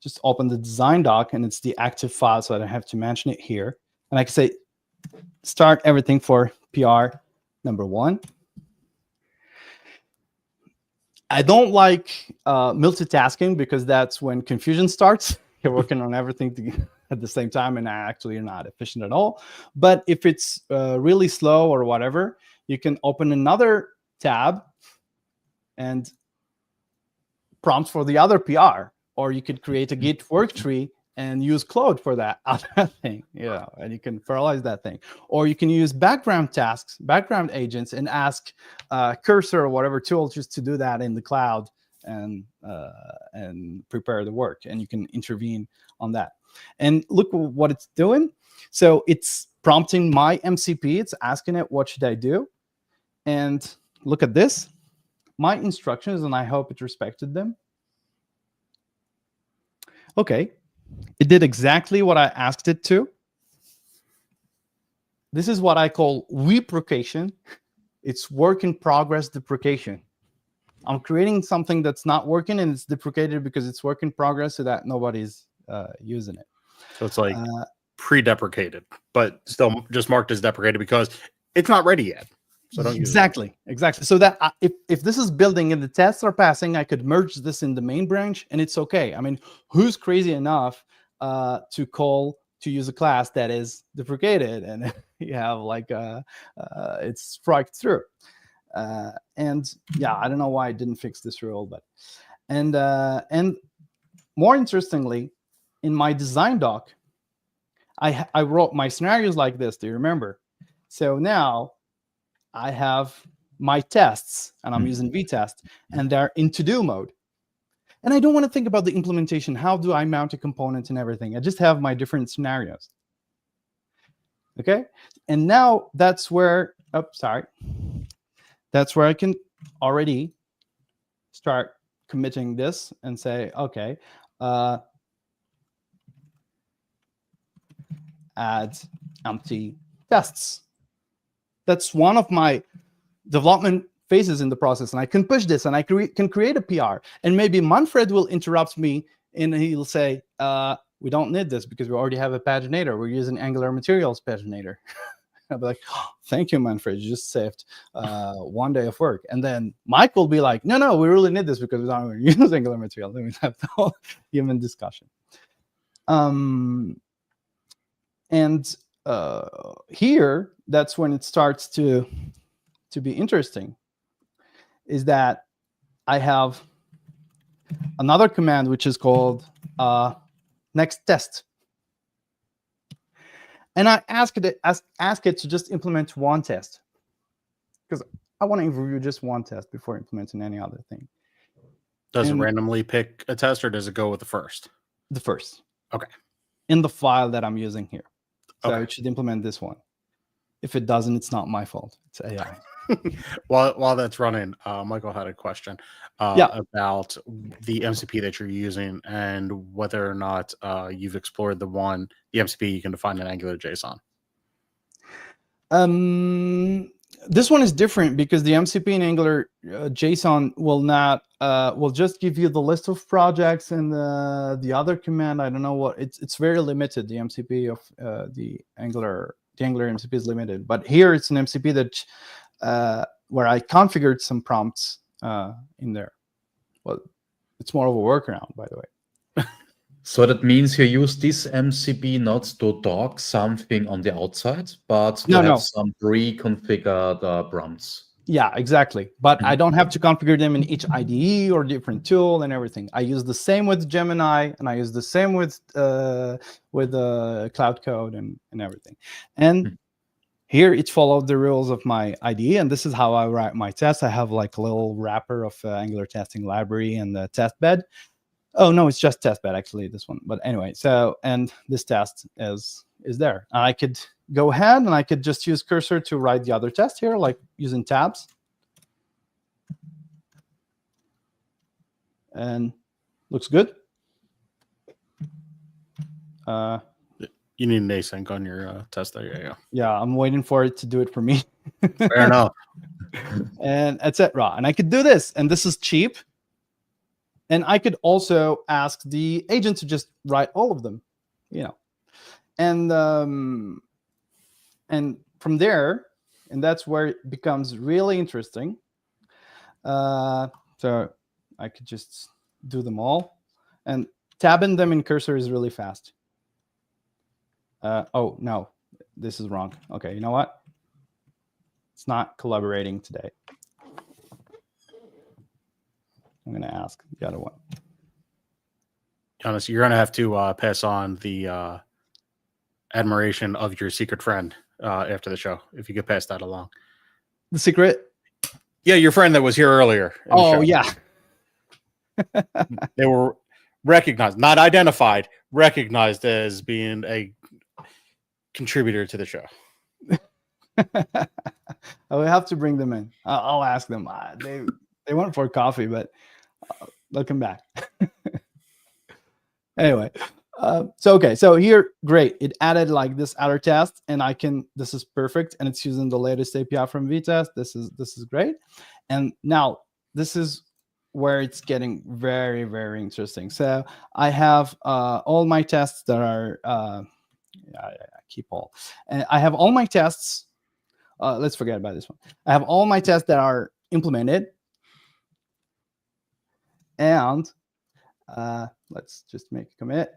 Just open the design doc, and it's the active file, so I don't have to mention it here. And I can say, start everything for PR number 1. I don't like multitasking, because that's when confusion starts. You're working on everything at the same time, and actually you're not efficient at all. But if it's really slow or whatever, you can open another tab and prompt for the other PR. Or you could create a Git work tree and use Claude for that other thing, and you can parallelize that thing. Or you can use background tasks, background agents, and ask Cursor or whatever tool just to do that in the cloud and prepare the work. And you can intervene on that. And look what it's doing. So it's prompting my MCP. It's asking it, what should I do? And look at this. My instructions, and I hope it respected them. Okay, it did exactly what I asked it to. This is what I call deprecation. It's work in progress deprecation. I'm creating something that's not working, and it's deprecated because it's work in progress, so that nobody's using it. So it's like pre-deprecated, but still just marked as deprecated because it's not ready yet. So don't use exactly. So that if this is building and the tests are passing, I could merge this in the main branch, and it's okay. I mean, who's crazy enough to use a class that is deprecated and you have like it's striked through? And yeah, I don't know why I didn't fix this rule, but and more interestingly, in my design doc, I wrote my scenarios like this. Do you remember? So now I have my tests, and I'm using vtest, and they're in to-do mode. And I don't want to think about the implementation. How do I mount a component and everything? I just have my different scenarios. Okay? And now that's where, that's where I can already start committing this and say, okay, add empty tests. That's one of my development phases in the process, and I can push this, and I can create a PR, and maybe Manfred will interrupt me, and he'll say, we don't need this because we already have a paginator. We're using Angular Materials paginator. I'll be like, oh, thank you, Manfred. You just saved 1 day of work. And then Mike will be like, no, we really need this because we don't use Angular Materials. Then we have the whole human discussion. And here, that's when it starts to be interesting, is that I have another command which is called next test. And I ask it to just implement one test, because I want to review just one test before implementing any other thing. Does it randomly pick a test, or does it go with the first? The first. Okay. In the file that I'm using here. So okay. it should implement this one. If it doesn't, it's not my fault. It's AI. While that's running, Michael had a question about the MCP that you're using and whether or not you've explored the MCP you can define in Angular JSON. This one is different because the MCP in Angular JSON will just give you the list of projects, and the other command, I don't know what, it's very limited. The MCP of the Angular MCP is limited, but here it's an MCP that where I configured some prompts in there. Well, it's more of a workaround, by the way. So that means you use this MCP not to dock something on the outside, but to No, have no. some pre-configured prompts. Yeah, exactly. But I don't have to configure them in each IDE or different tool and everything. I use the same with Gemini, and I use the same with Cloud Code and everything. And here it followed the rules of my IDE, and this is how I write my tests. I have like a little wrapper of Angular testing library and the test bed. Oh no, it's just test bed actually, this one. But anyway, so and this test is there. I could go ahead and I could just use cursor to write the other test here, like using tabs. And looks good. You need an async on your test there. Yeah, yeah. Yeah, I'm waiting for it to do it for me. Fair enough. And etc. And I could do this, and this is cheap. And I could also ask the agent to just write all of them, you know. And from there, and that's where it becomes really interesting. So I could just do them all, and tabbing them in cursor is really fast. Oh no, this is wrong. Okay, you know what? It's not collaborating today. I'm going to ask the other one. Younes, you're going to have to pass on the admiration of your secret friend after the show, if you could pass that along. The secret? Yeah, your friend that was here earlier. in the Oh, show. yeah. They were recognized, not identified, recognized as being a contributor to the show. I will have to bring them in. I'll ask them. They went for coffee, but they'll come back. Anyway, so here, great. It added like this outer test, and this is perfect, and it's using the latest API from VTest. This is great. And now this is where it's getting very, very interesting. So I have all my tests that are I keep all, and I have all my tests. Let's forget about this one. I have all my tests that are implemented, and let's just make a commit.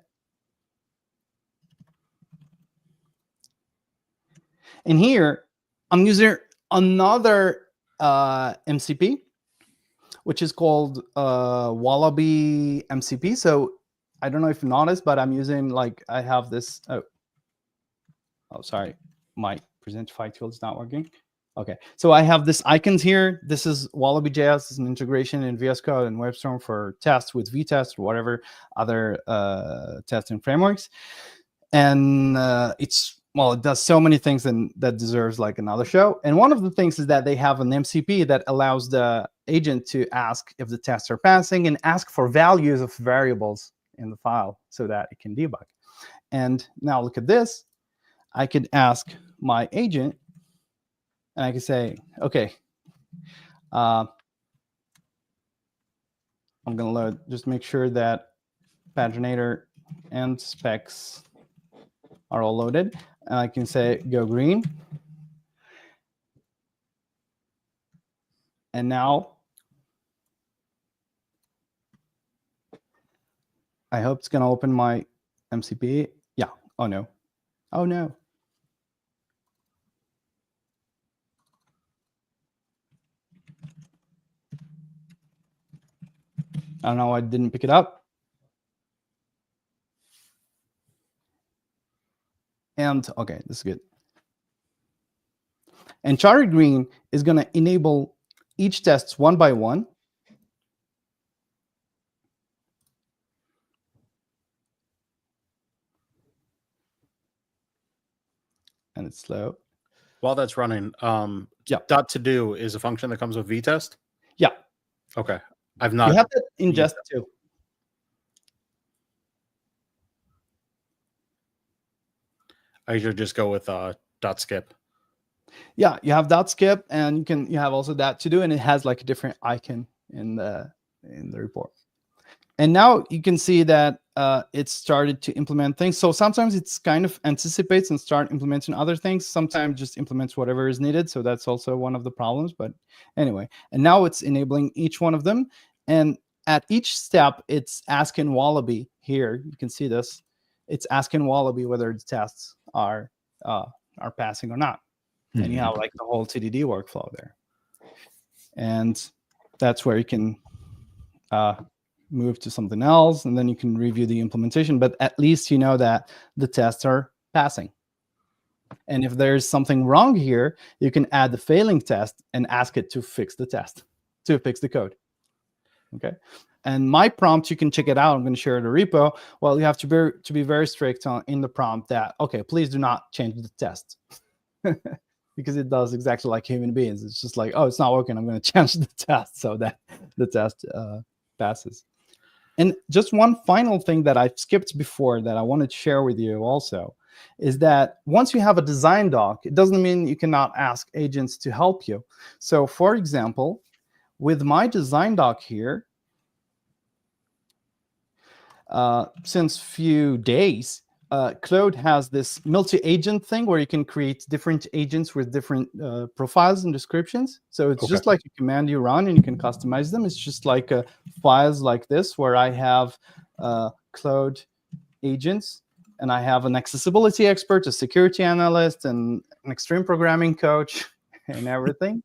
And here I'm using another MCP, which is called Wallaby MCP. So I don't know if you noticed, but I'm using like I have this. Oh, sorry, my Presentify tool is not working. Okay, so I have this icons here. This is Wallaby.js. This is an integration in VS Code and WebStorm for tests with VTest or whatever other testing frameworks. And it does so many things and that deserves like another show. And one of the things is that they have an MCP that allows the agent to ask if the tests are passing and ask for values of variables in the file so that it can debug. And now look at this. I could ask my agent, and I can say, okay, I'm going to load, just make sure that paginator and specs are all loaded. And I can say, go green. And now, I hope it's going to open my MCP. Yeah. Oh, no. Oh, no. I don't know why I didn't pick it up. And okay, this is good. And charted green is going to enable each test one by one. And it's slow. While that's running, Yeah. dot to do is a function that comes with VTest. Yeah. Okay. I've not. You have that in Jest too. I should just go with dot skip. Yeah, you have dot skip, and you have also that to do, and it has like a different icon in the report. And now you can see that it started to implement things. So sometimes it's kind of anticipates and start implementing other things. Sometimes just implements whatever is needed. So that's also one of the problems. But anyway, and now it's enabling each one of them. And at each step, it's asking Wallaby here, you can see this. It's asking Wallaby whether the tests are passing or not. And you have like the whole TDD workflow there. And that's where you can move to something else, and then you can review the implementation. But at least you know that the tests are passing. And if there's something wrong here, you can add the failing test and ask it to fix the test, to fix the code. Okay. And my prompt, you can check it out. I'm going to share the repo. Well, you have to be very strict in the prompt that, okay, please do not change the test. Because it does exactly like human beings. It's just like, oh, it's not working. I'm going to change the test so that the test passes. And just one final thing that I skipped before that I wanted to share with you also is that once you have a design doc, it doesn't mean you cannot ask agents to help you. So for example, with my design doc here, since few days, Claude has this multi-agent thing where you can create different agents with different profiles and descriptions. So it's just like a command you run and you can customize them. It's just like files like this where I have Claude agents, and I have an accessibility expert, a security analyst, and an extreme programming coach and everything.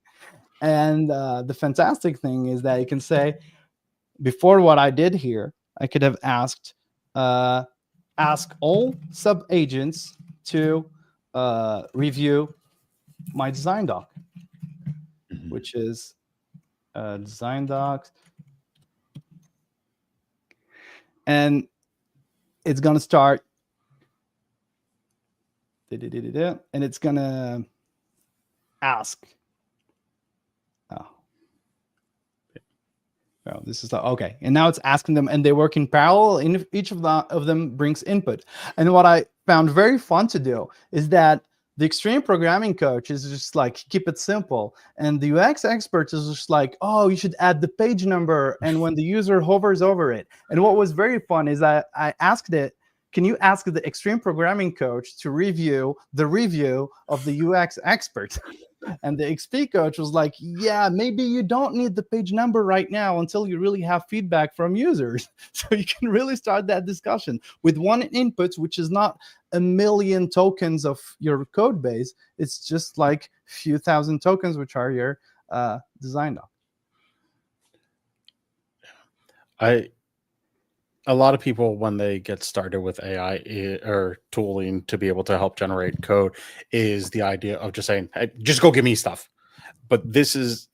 And the fantastic thing is that you can say, before what I did here, I could have asked, ask all sub-agents to review my design doc, which is design docs. And it's going to start, and it's going to ask. Oh, this is okay. And now it's asking them, and they work in parallel. And each of them brings input. And what I found very fun to do is that the extreme programming coach is just like, keep it simple. And the UX expert is just like, oh, you should add the page number. And when the user hovers over it. And what was very fun is I asked it, can you ask the extreme programming coach to review the review of the UX expert? And the XP coach was like, yeah, maybe you don't need the page number right now until you really have feedback from users. So you can really start that discussion with one input, which is not a million tokens of your code base. It's just like a few thousand tokens, which are your design doc. A lot of people, when they get started with AI or tooling to be able to help generate code, is the idea of just saying, hey, just go give me stuff. But this is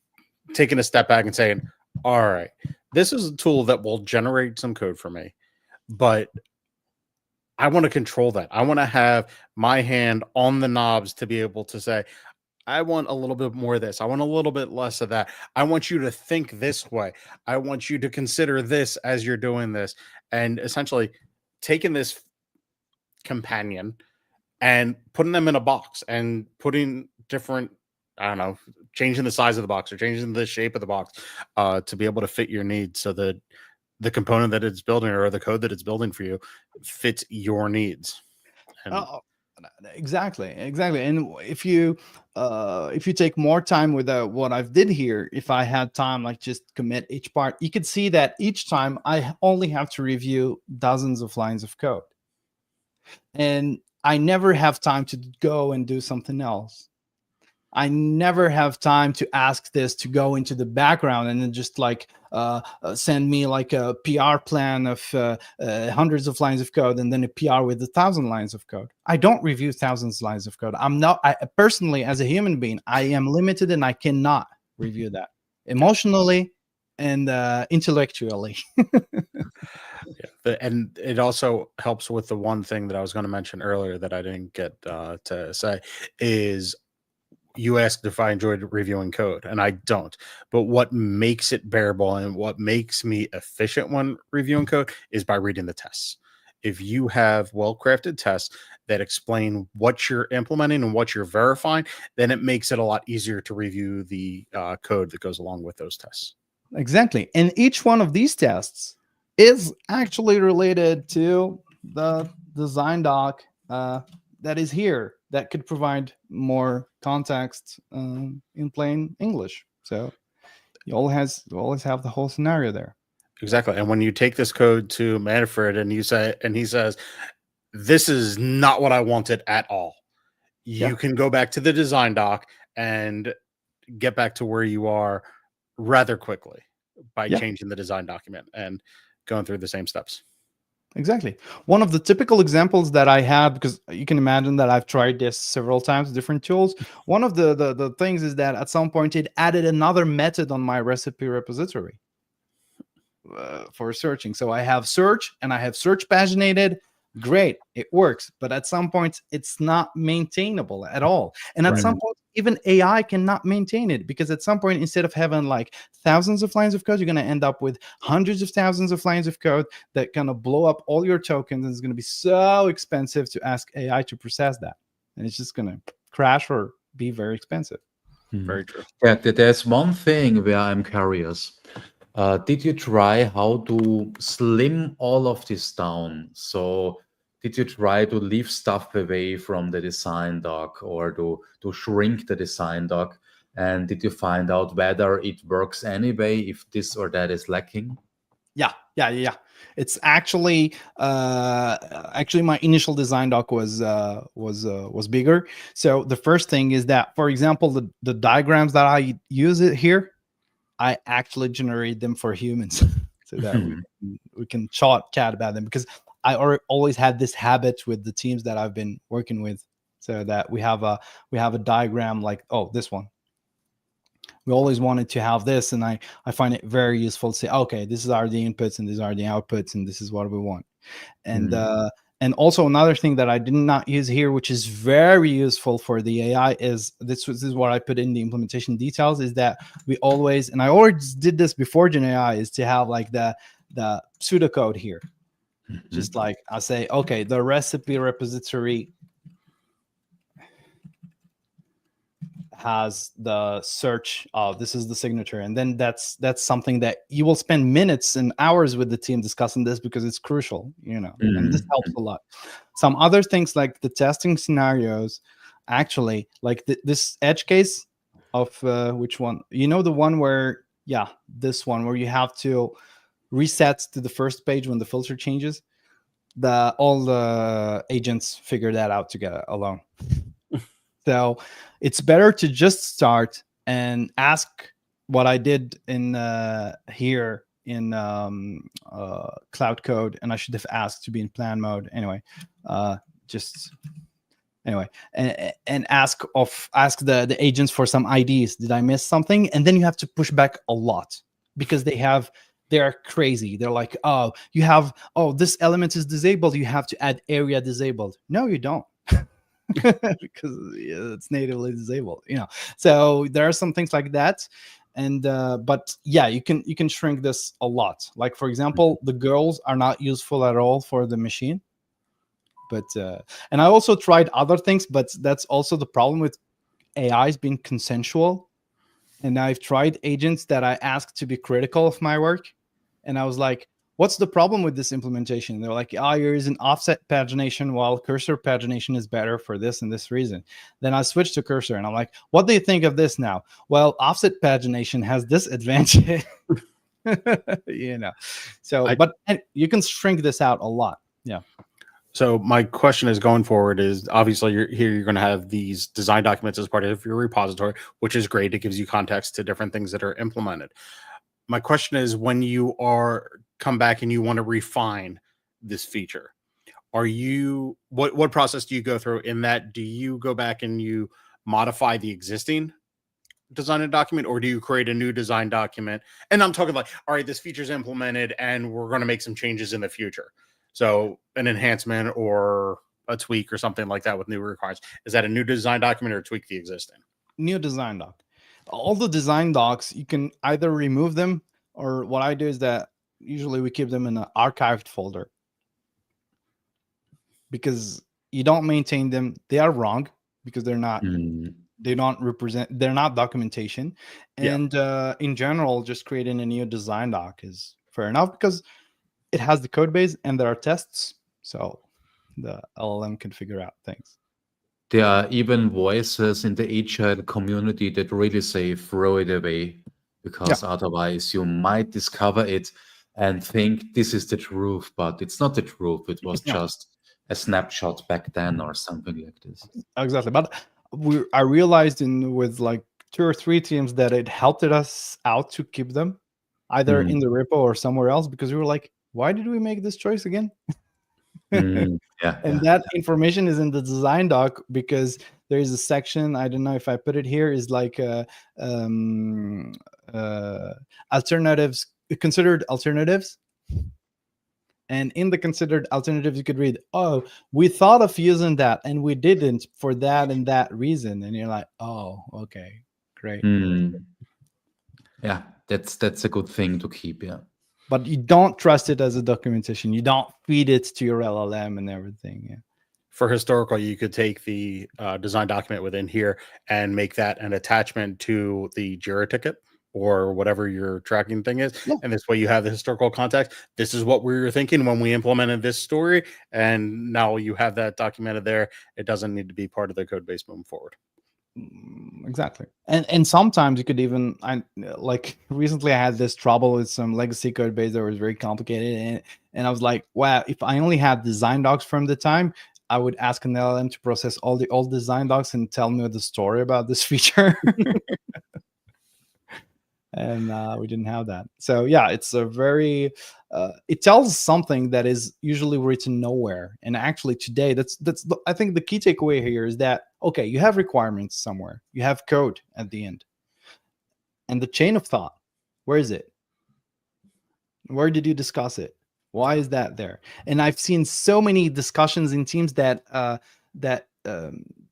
taking a step back and saying, all right, this is a tool that will generate some code for me, but I want to control that. I want to have my hand on the knobs to be able to say, I want a little bit more of this. I want a little bit less of that. I want you to think this way. I want you to consider this as you're doing this. And essentially taking this companion and putting them in a box and putting different, I don't know, changing the size of the box or changing the shape of the box to be able to fit your needs so that the component that it's building or the code that it's building for you fits your needs. And Exactly. And if you take more time with what I've did here, if I had time, like just commit each part, you could see that each time I only have to review dozens of lines of code, and I never have time to go and do something else. I never have time to ask this to go into the background and then just like send me like a PR plan of hundreds of lines of code and then a PR with 1,000 lines of code. I don't review thousands of lines of code. I personally, as a human being, I am limited and I cannot review that emotionally and intellectually. Yeah, and it also helps with the one thing that I was going to mention earlier that I didn't get to say is you asked if I enjoyed reviewing code, and I don't. But what makes it bearable and what makes me efficient when reviewing code is by reading the tests. If you have well-crafted tests that explain what you're implementing and what you're verifying, then it makes it a lot easier to review the code that goes along with those tests. Exactly. And each one of these tests is actually related to the design doc that is here that could provide more context in plain English. So you always have the whole scenario there. Exactly. And when you take this code to Manfred and he says, this is not what I wanted at all, you Yeah. can go back to the design doc and get back to where you are rather quickly by Yeah. changing the design document and going through the same steps. Exactly. One of the typical examples that I have, because you can imagine that I've tried this several times, different tools. One of the things is that at some point it added another method on my recipe repository for searching. So I have search and I have search paginated. Great, it works. But at some point, it's not maintainable at all. And at Right. some point, even AI cannot maintain it, because at some point, instead of having like thousands of lines of code, you're going to end up with hundreds of thousands of lines of code that kind of blow up all your tokens. And it's going to be so expensive to ask AI to process that. And it's just going to crash or be very expensive. Very true. Yeah, there's one thing where I'm curious. Did you try how to slim all of this down? So did you try to leave stuff away from the design doc, or to shrink the design doc? And did you find out whether it works anyway if this or that is lacking? Yeah. It's actually my initial design doc was bigger. So the first thing is that, for example, the diagrams that I use it here, I actually generate them for humans so that we can chat about them, because I always had this habit with the teams that I've been working with, so that we have a diagram like, oh, this one. We always wanted to have this, and I find it very useful to say, okay, this are the inputs and these are the outputs, and this is what we want. And and also another thing that I did not use here, which is very useful for the AI, is this is what I put in the implementation details, is that we always, and I always did this before Gen AI, is to have like the pseudocode here. Just like I say, okay, the recipe repository has the search of, this is the signature, and then that's something that you will spend minutes and hours with the team discussing this, because it's crucial, and this helps a lot. Some other things like the testing scenarios, actually, like this edge case of which one, the one where, this one where you have to reset to the first page when the filter changes. All the agents figure that out together alone. So it's better to just start and ask what I did in here in Cloud Code, and I should have asked to be in plan mode anyway. And ask the agents for some IDs. Did I miss something? And then you have to push back a lot, because they are crazy. They're like, this element is disabled, you have to add area disabled. No, you don't. Because it's natively disabled, so there are some things like that. And but yeah, you can shrink this a lot. Like, for example, the girls are not useful at all for the machine, but and I also tried other things, but that's also the problem with AIs being consensual. And I've tried agents that I asked to be critical of my work, and I was like, what's the problem with this implementation? They're like, you're using offset pagination, while cursor pagination is better for this and this reason. Then I switched to cursor, and I'm like, what do you think of this now? Well, offset pagination has this advantage. So but you can shrink this out a lot. Yeah. So my question is, going forward, is obviously you're going to have these design documents as part of your repository, which is great. It gives you context to different things that are implemented. My question is, when you come back and you want to refine this feature, what process do you go through in that? Do you go back and you modify the existing design document, or do you create a new design document? And I'm talking like, all right, this feature is implemented and we're going to make some changes in the future. So an enhancement or a tweak or something like that with new requirements. Is that a new design document or tweak the existing? New design doc. All the design docs, you can either remove them, or what I do is that usually we keep them in an archived folder, because you don't maintain them. They are wrong, because they're not they're not documentation. And in general, just creating a new design doc is fair enough, because it has the code base and there are tests, so the LLM can figure out things. There are even voices in the Agile community that really say throw it away, because otherwise you might discover it and think this is the truth, but it's not the truth. It was Yeah. just a snapshot back then or something like this. Exactly. But I realized with like 2 or 3 teams that it helped us out to keep them either in the repo or somewhere else, because we were like, why did we make this choice again? Yeah, And that information is in the design doc, because there is a section, I don't know if I put it here, is like alternatives, considered alternatives. And in the considered alternatives, you could read, oh, we thought of using that and we didn't for that and that reason. And you're like, oh, okay, great. Yeah, that's a good thing to keep. Yeah. But you don't trust it as a documentation. You don't feed it to your LLM and everything. Yeah. For historical, you could take the design document within here and make that an attachment to the Jira ticket or whatever your tracking thing is. Yeah. And this way you have the historical context. This is what we were thinking when we implemented this story. And now you have that documented there. It doesn't need to be part of the code base moving forward. Exactly. And sometimes you could even, like recently I had this trouble with some legacy code base that was very complicated. And I was like, wow, if I only had design docs from the time, I would ask an LLM to process all the old design docs and tell me the story about this feature. And we didn't have that. So yeah, it's a very it tells something that is usually written nowhere. And actually today, I think the key takeaway here is that, okay, you have requirements somewhere, you have code at the end, and the chain of thought, where is it? Where did you discuss it? Why is that there? And I've seen so many discussions in teams that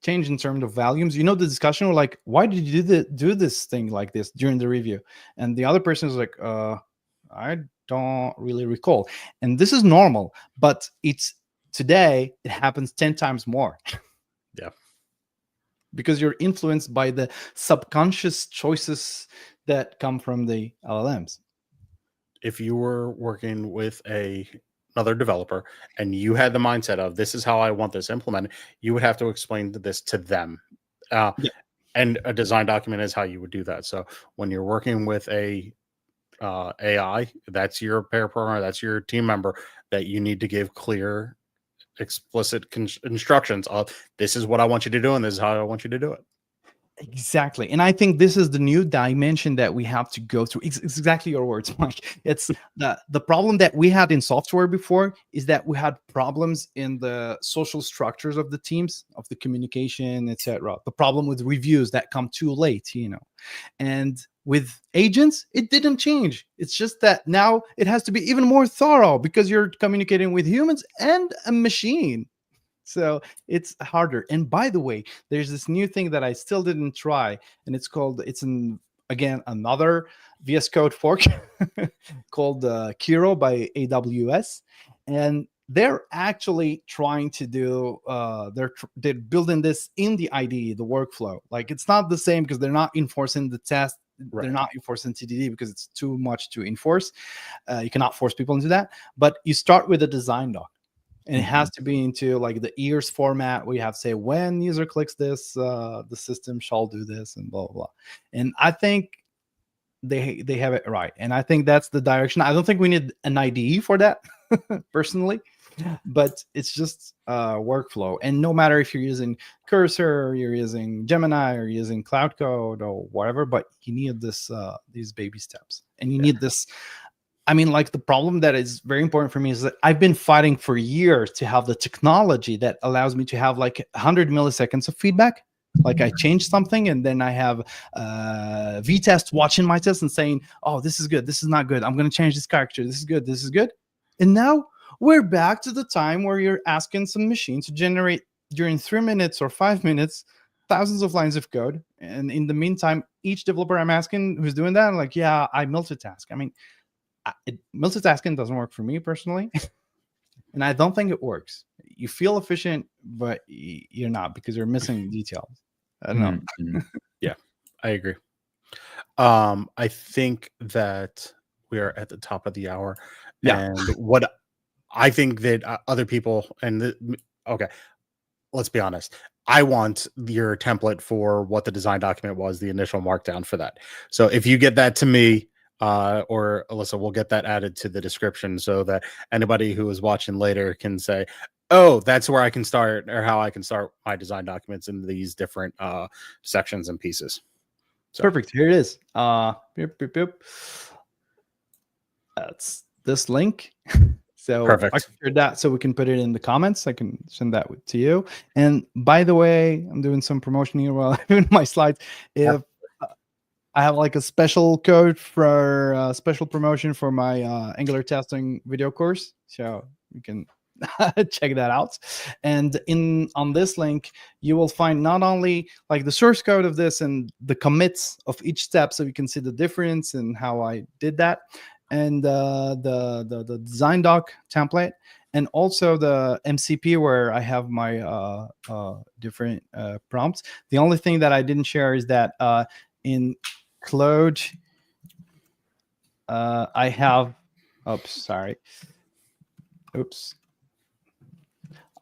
change in terms of volumes. You know, the discussion were like, why did you do this thing like this during the review? And the other person is like, I don't really recall. And this is normal, but it's today it happens 10 times more. Yeah. Because you're influenced by the subconscious choices that come from the LLMs. If you were working with another developer and you had the mindset of this is how I want this implemented, you would have to explain this to them. Yeah. And a design document is how you would do that. So when you're working with a AI, that's your pair programmer, that's your team member, that you need to give clear, explicit instructions of this is what I want you to do and this is how I want you to do it. Exactly. And I think this is the new dimension that we have to go through. It's exactly your words, Mike. It's the problem that we had in software before is that we had problems in the social structures of the teams, of the communication, etc. The problem with reviews that come too late, and with agents, it didn't change. It's just that now it has to be even more thorough because you're communicating with humans and a machine. So it's harder. And by the way, there's this new thing that I still didn't try, and it's again another VS Code fork called Kiro by AWS, and they're actually trying to do they're building this in the IDE, the workflow. Like it's not the same because they're not enforcing the test. Right. They're not enforcing TDD because it's too much to enforce. You cannot force people into that. But you start with a design doc. And it has to be into like the ears format where you have to say when user clicks this, the system shall do this and blah, blah, blah. And I think they have it right. And I think that's the direction. I don't think we need an IDE for that personally, but it's just workflow. And no matter if you're using Cursor or you're using Gemini or you're using Cloud Code or whatever, but you need these baby steps, and you need this. I mean, like the problem that is very important for me is that I've been fighting for years to have the technology that allows me to have like 100 milliseconds of feedback. Like I change something and then I have V-test watching my test and saying, oh, this is good. This is not good. I'm going to change this character. This is good. This is good. And now we're back to the time where you're asking some machine to generate during 3 minutes or 5 minutes, thousands of lines of code. And in the meantime, each developer I'm asking who's doing that, I'm like, yeah, I multitask. I mean, multitasking doesn't work for me personally. And I don't think it works. You feel efficient, but you're not because you're missing details. I don't know. Yeah, I agree. I think that we are at the top of the hour. Yeah. And what I think that other people okay, let's be honest. I want your template for what the design document was, the initial markdown for that. So if you get that to me, or Alyssa, we'll get that added to the description so that anybody who is watching later can say, oh, that's where I can start, or how I can start my design documents in these different sections and pieces. So. Perfect. Here it is. That's this link. So Perfect. I shared that so we can put it in the comments. I can send that to you. And by the way, I'm doing some promotion here while I'm doing my slides. If I have like a special code for special promotion for my Angular testing video course, so you can check that out. And on this link, you will find not only like the source code of this and the commits of each step, so you can see the difference and how I did that, and the design doc template, and also the MCP where I have my different prompts. The only thing that I didn't share is that in Claude, I have.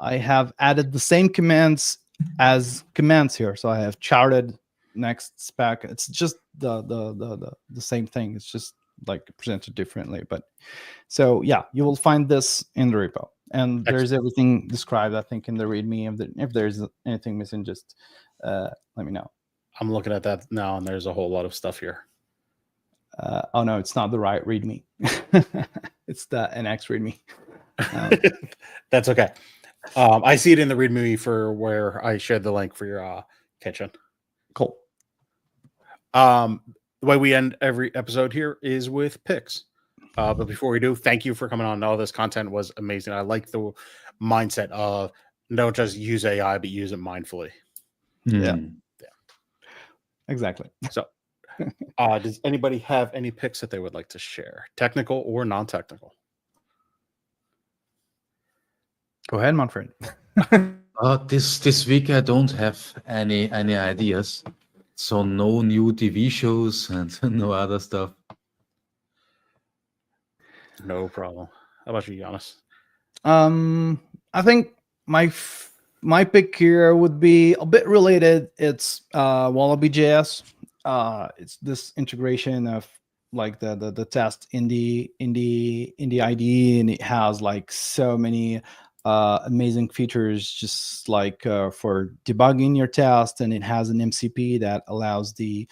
I have added the same commands as commands here. So I have charted next spec. It's just the same thing. It's just like presented differently. But so yeah, you will find this in the repo, and there's everything described, I think, in the README. If there's anything missing, just let me know. I'm looking at that now, and there's a whole lot of stuff here. Oh no, it's not the right README. It's the NX README. That's okay. I see it in the README for where I shared the link for your kitchen. Cool. The way we end every episode here is with picks. But before we do, thank you for coming on. All this content was amazing. I like the mindset of don't just use AI, but use it mindfully. Yeah. Exactly. So, does anybody have any picks that they would like to share, technical or non-technical? Go ahead, Manfred. This week I don't have any ideas, so no new TV shows and no other stuff. No problem. How about you, Younes? I think my pick here would be a bit related. It's Wallaby.js. It's this integration of like the test in the IDE, and it has like so many amazing features, just like for debugging your test, and it has an MCP that allows the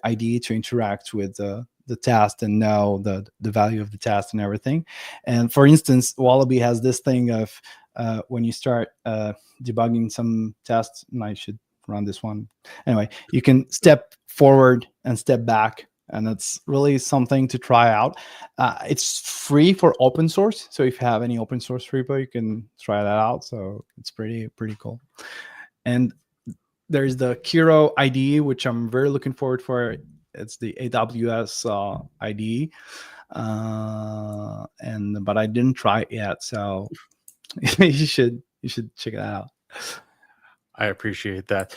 IDE to interact with the test and know the value of the test and everything. And for instance, Wallaby has this thing of when you start debugging some tests, and I should run this one anyway, you can step forward and step back, and that's really something to try out. It's free for open source, so if you have any open source repo, you can try that out. So it's pretty cool. And there's the Kiro IDE, which I'm very looking forward for. It's the AWS IDE, but I didn't try it yet, so you should check it out. I appreciate that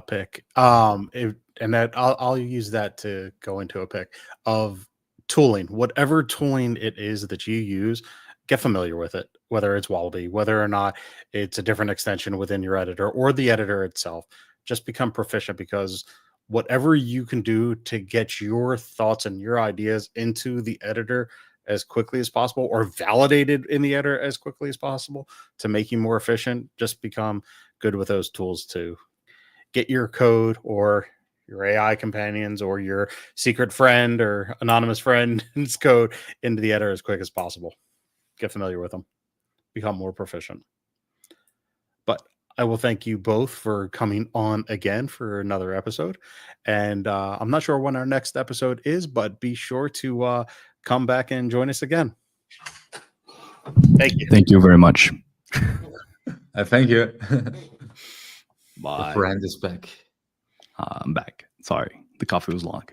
pick. And that I'll use that to go into a pick of tooling. Whatever tooling it is that you use, get familiar with it. Whether it's Wallaby, whether or not it's a different extension within your editor or the editor itself, just become proficient, because whatever you can do to get your thoughts and your ideas into the editor as quickly as possible, or validated in the editor as quickly as possible to make you more efficient, just become good with those tools to get your code or your AI companions or your secret friend or anonymous friend's code into the editor as quick as possible. Get familiar with them, become more proficient. But I will thank you both for coming on again for another episode. And I'm not sure when our next episode is, but be sure to come back and join us again. Thank you. Thank you very much. Thank you. Bye. The friend is back. I'm back. Sorry, the coffee was long.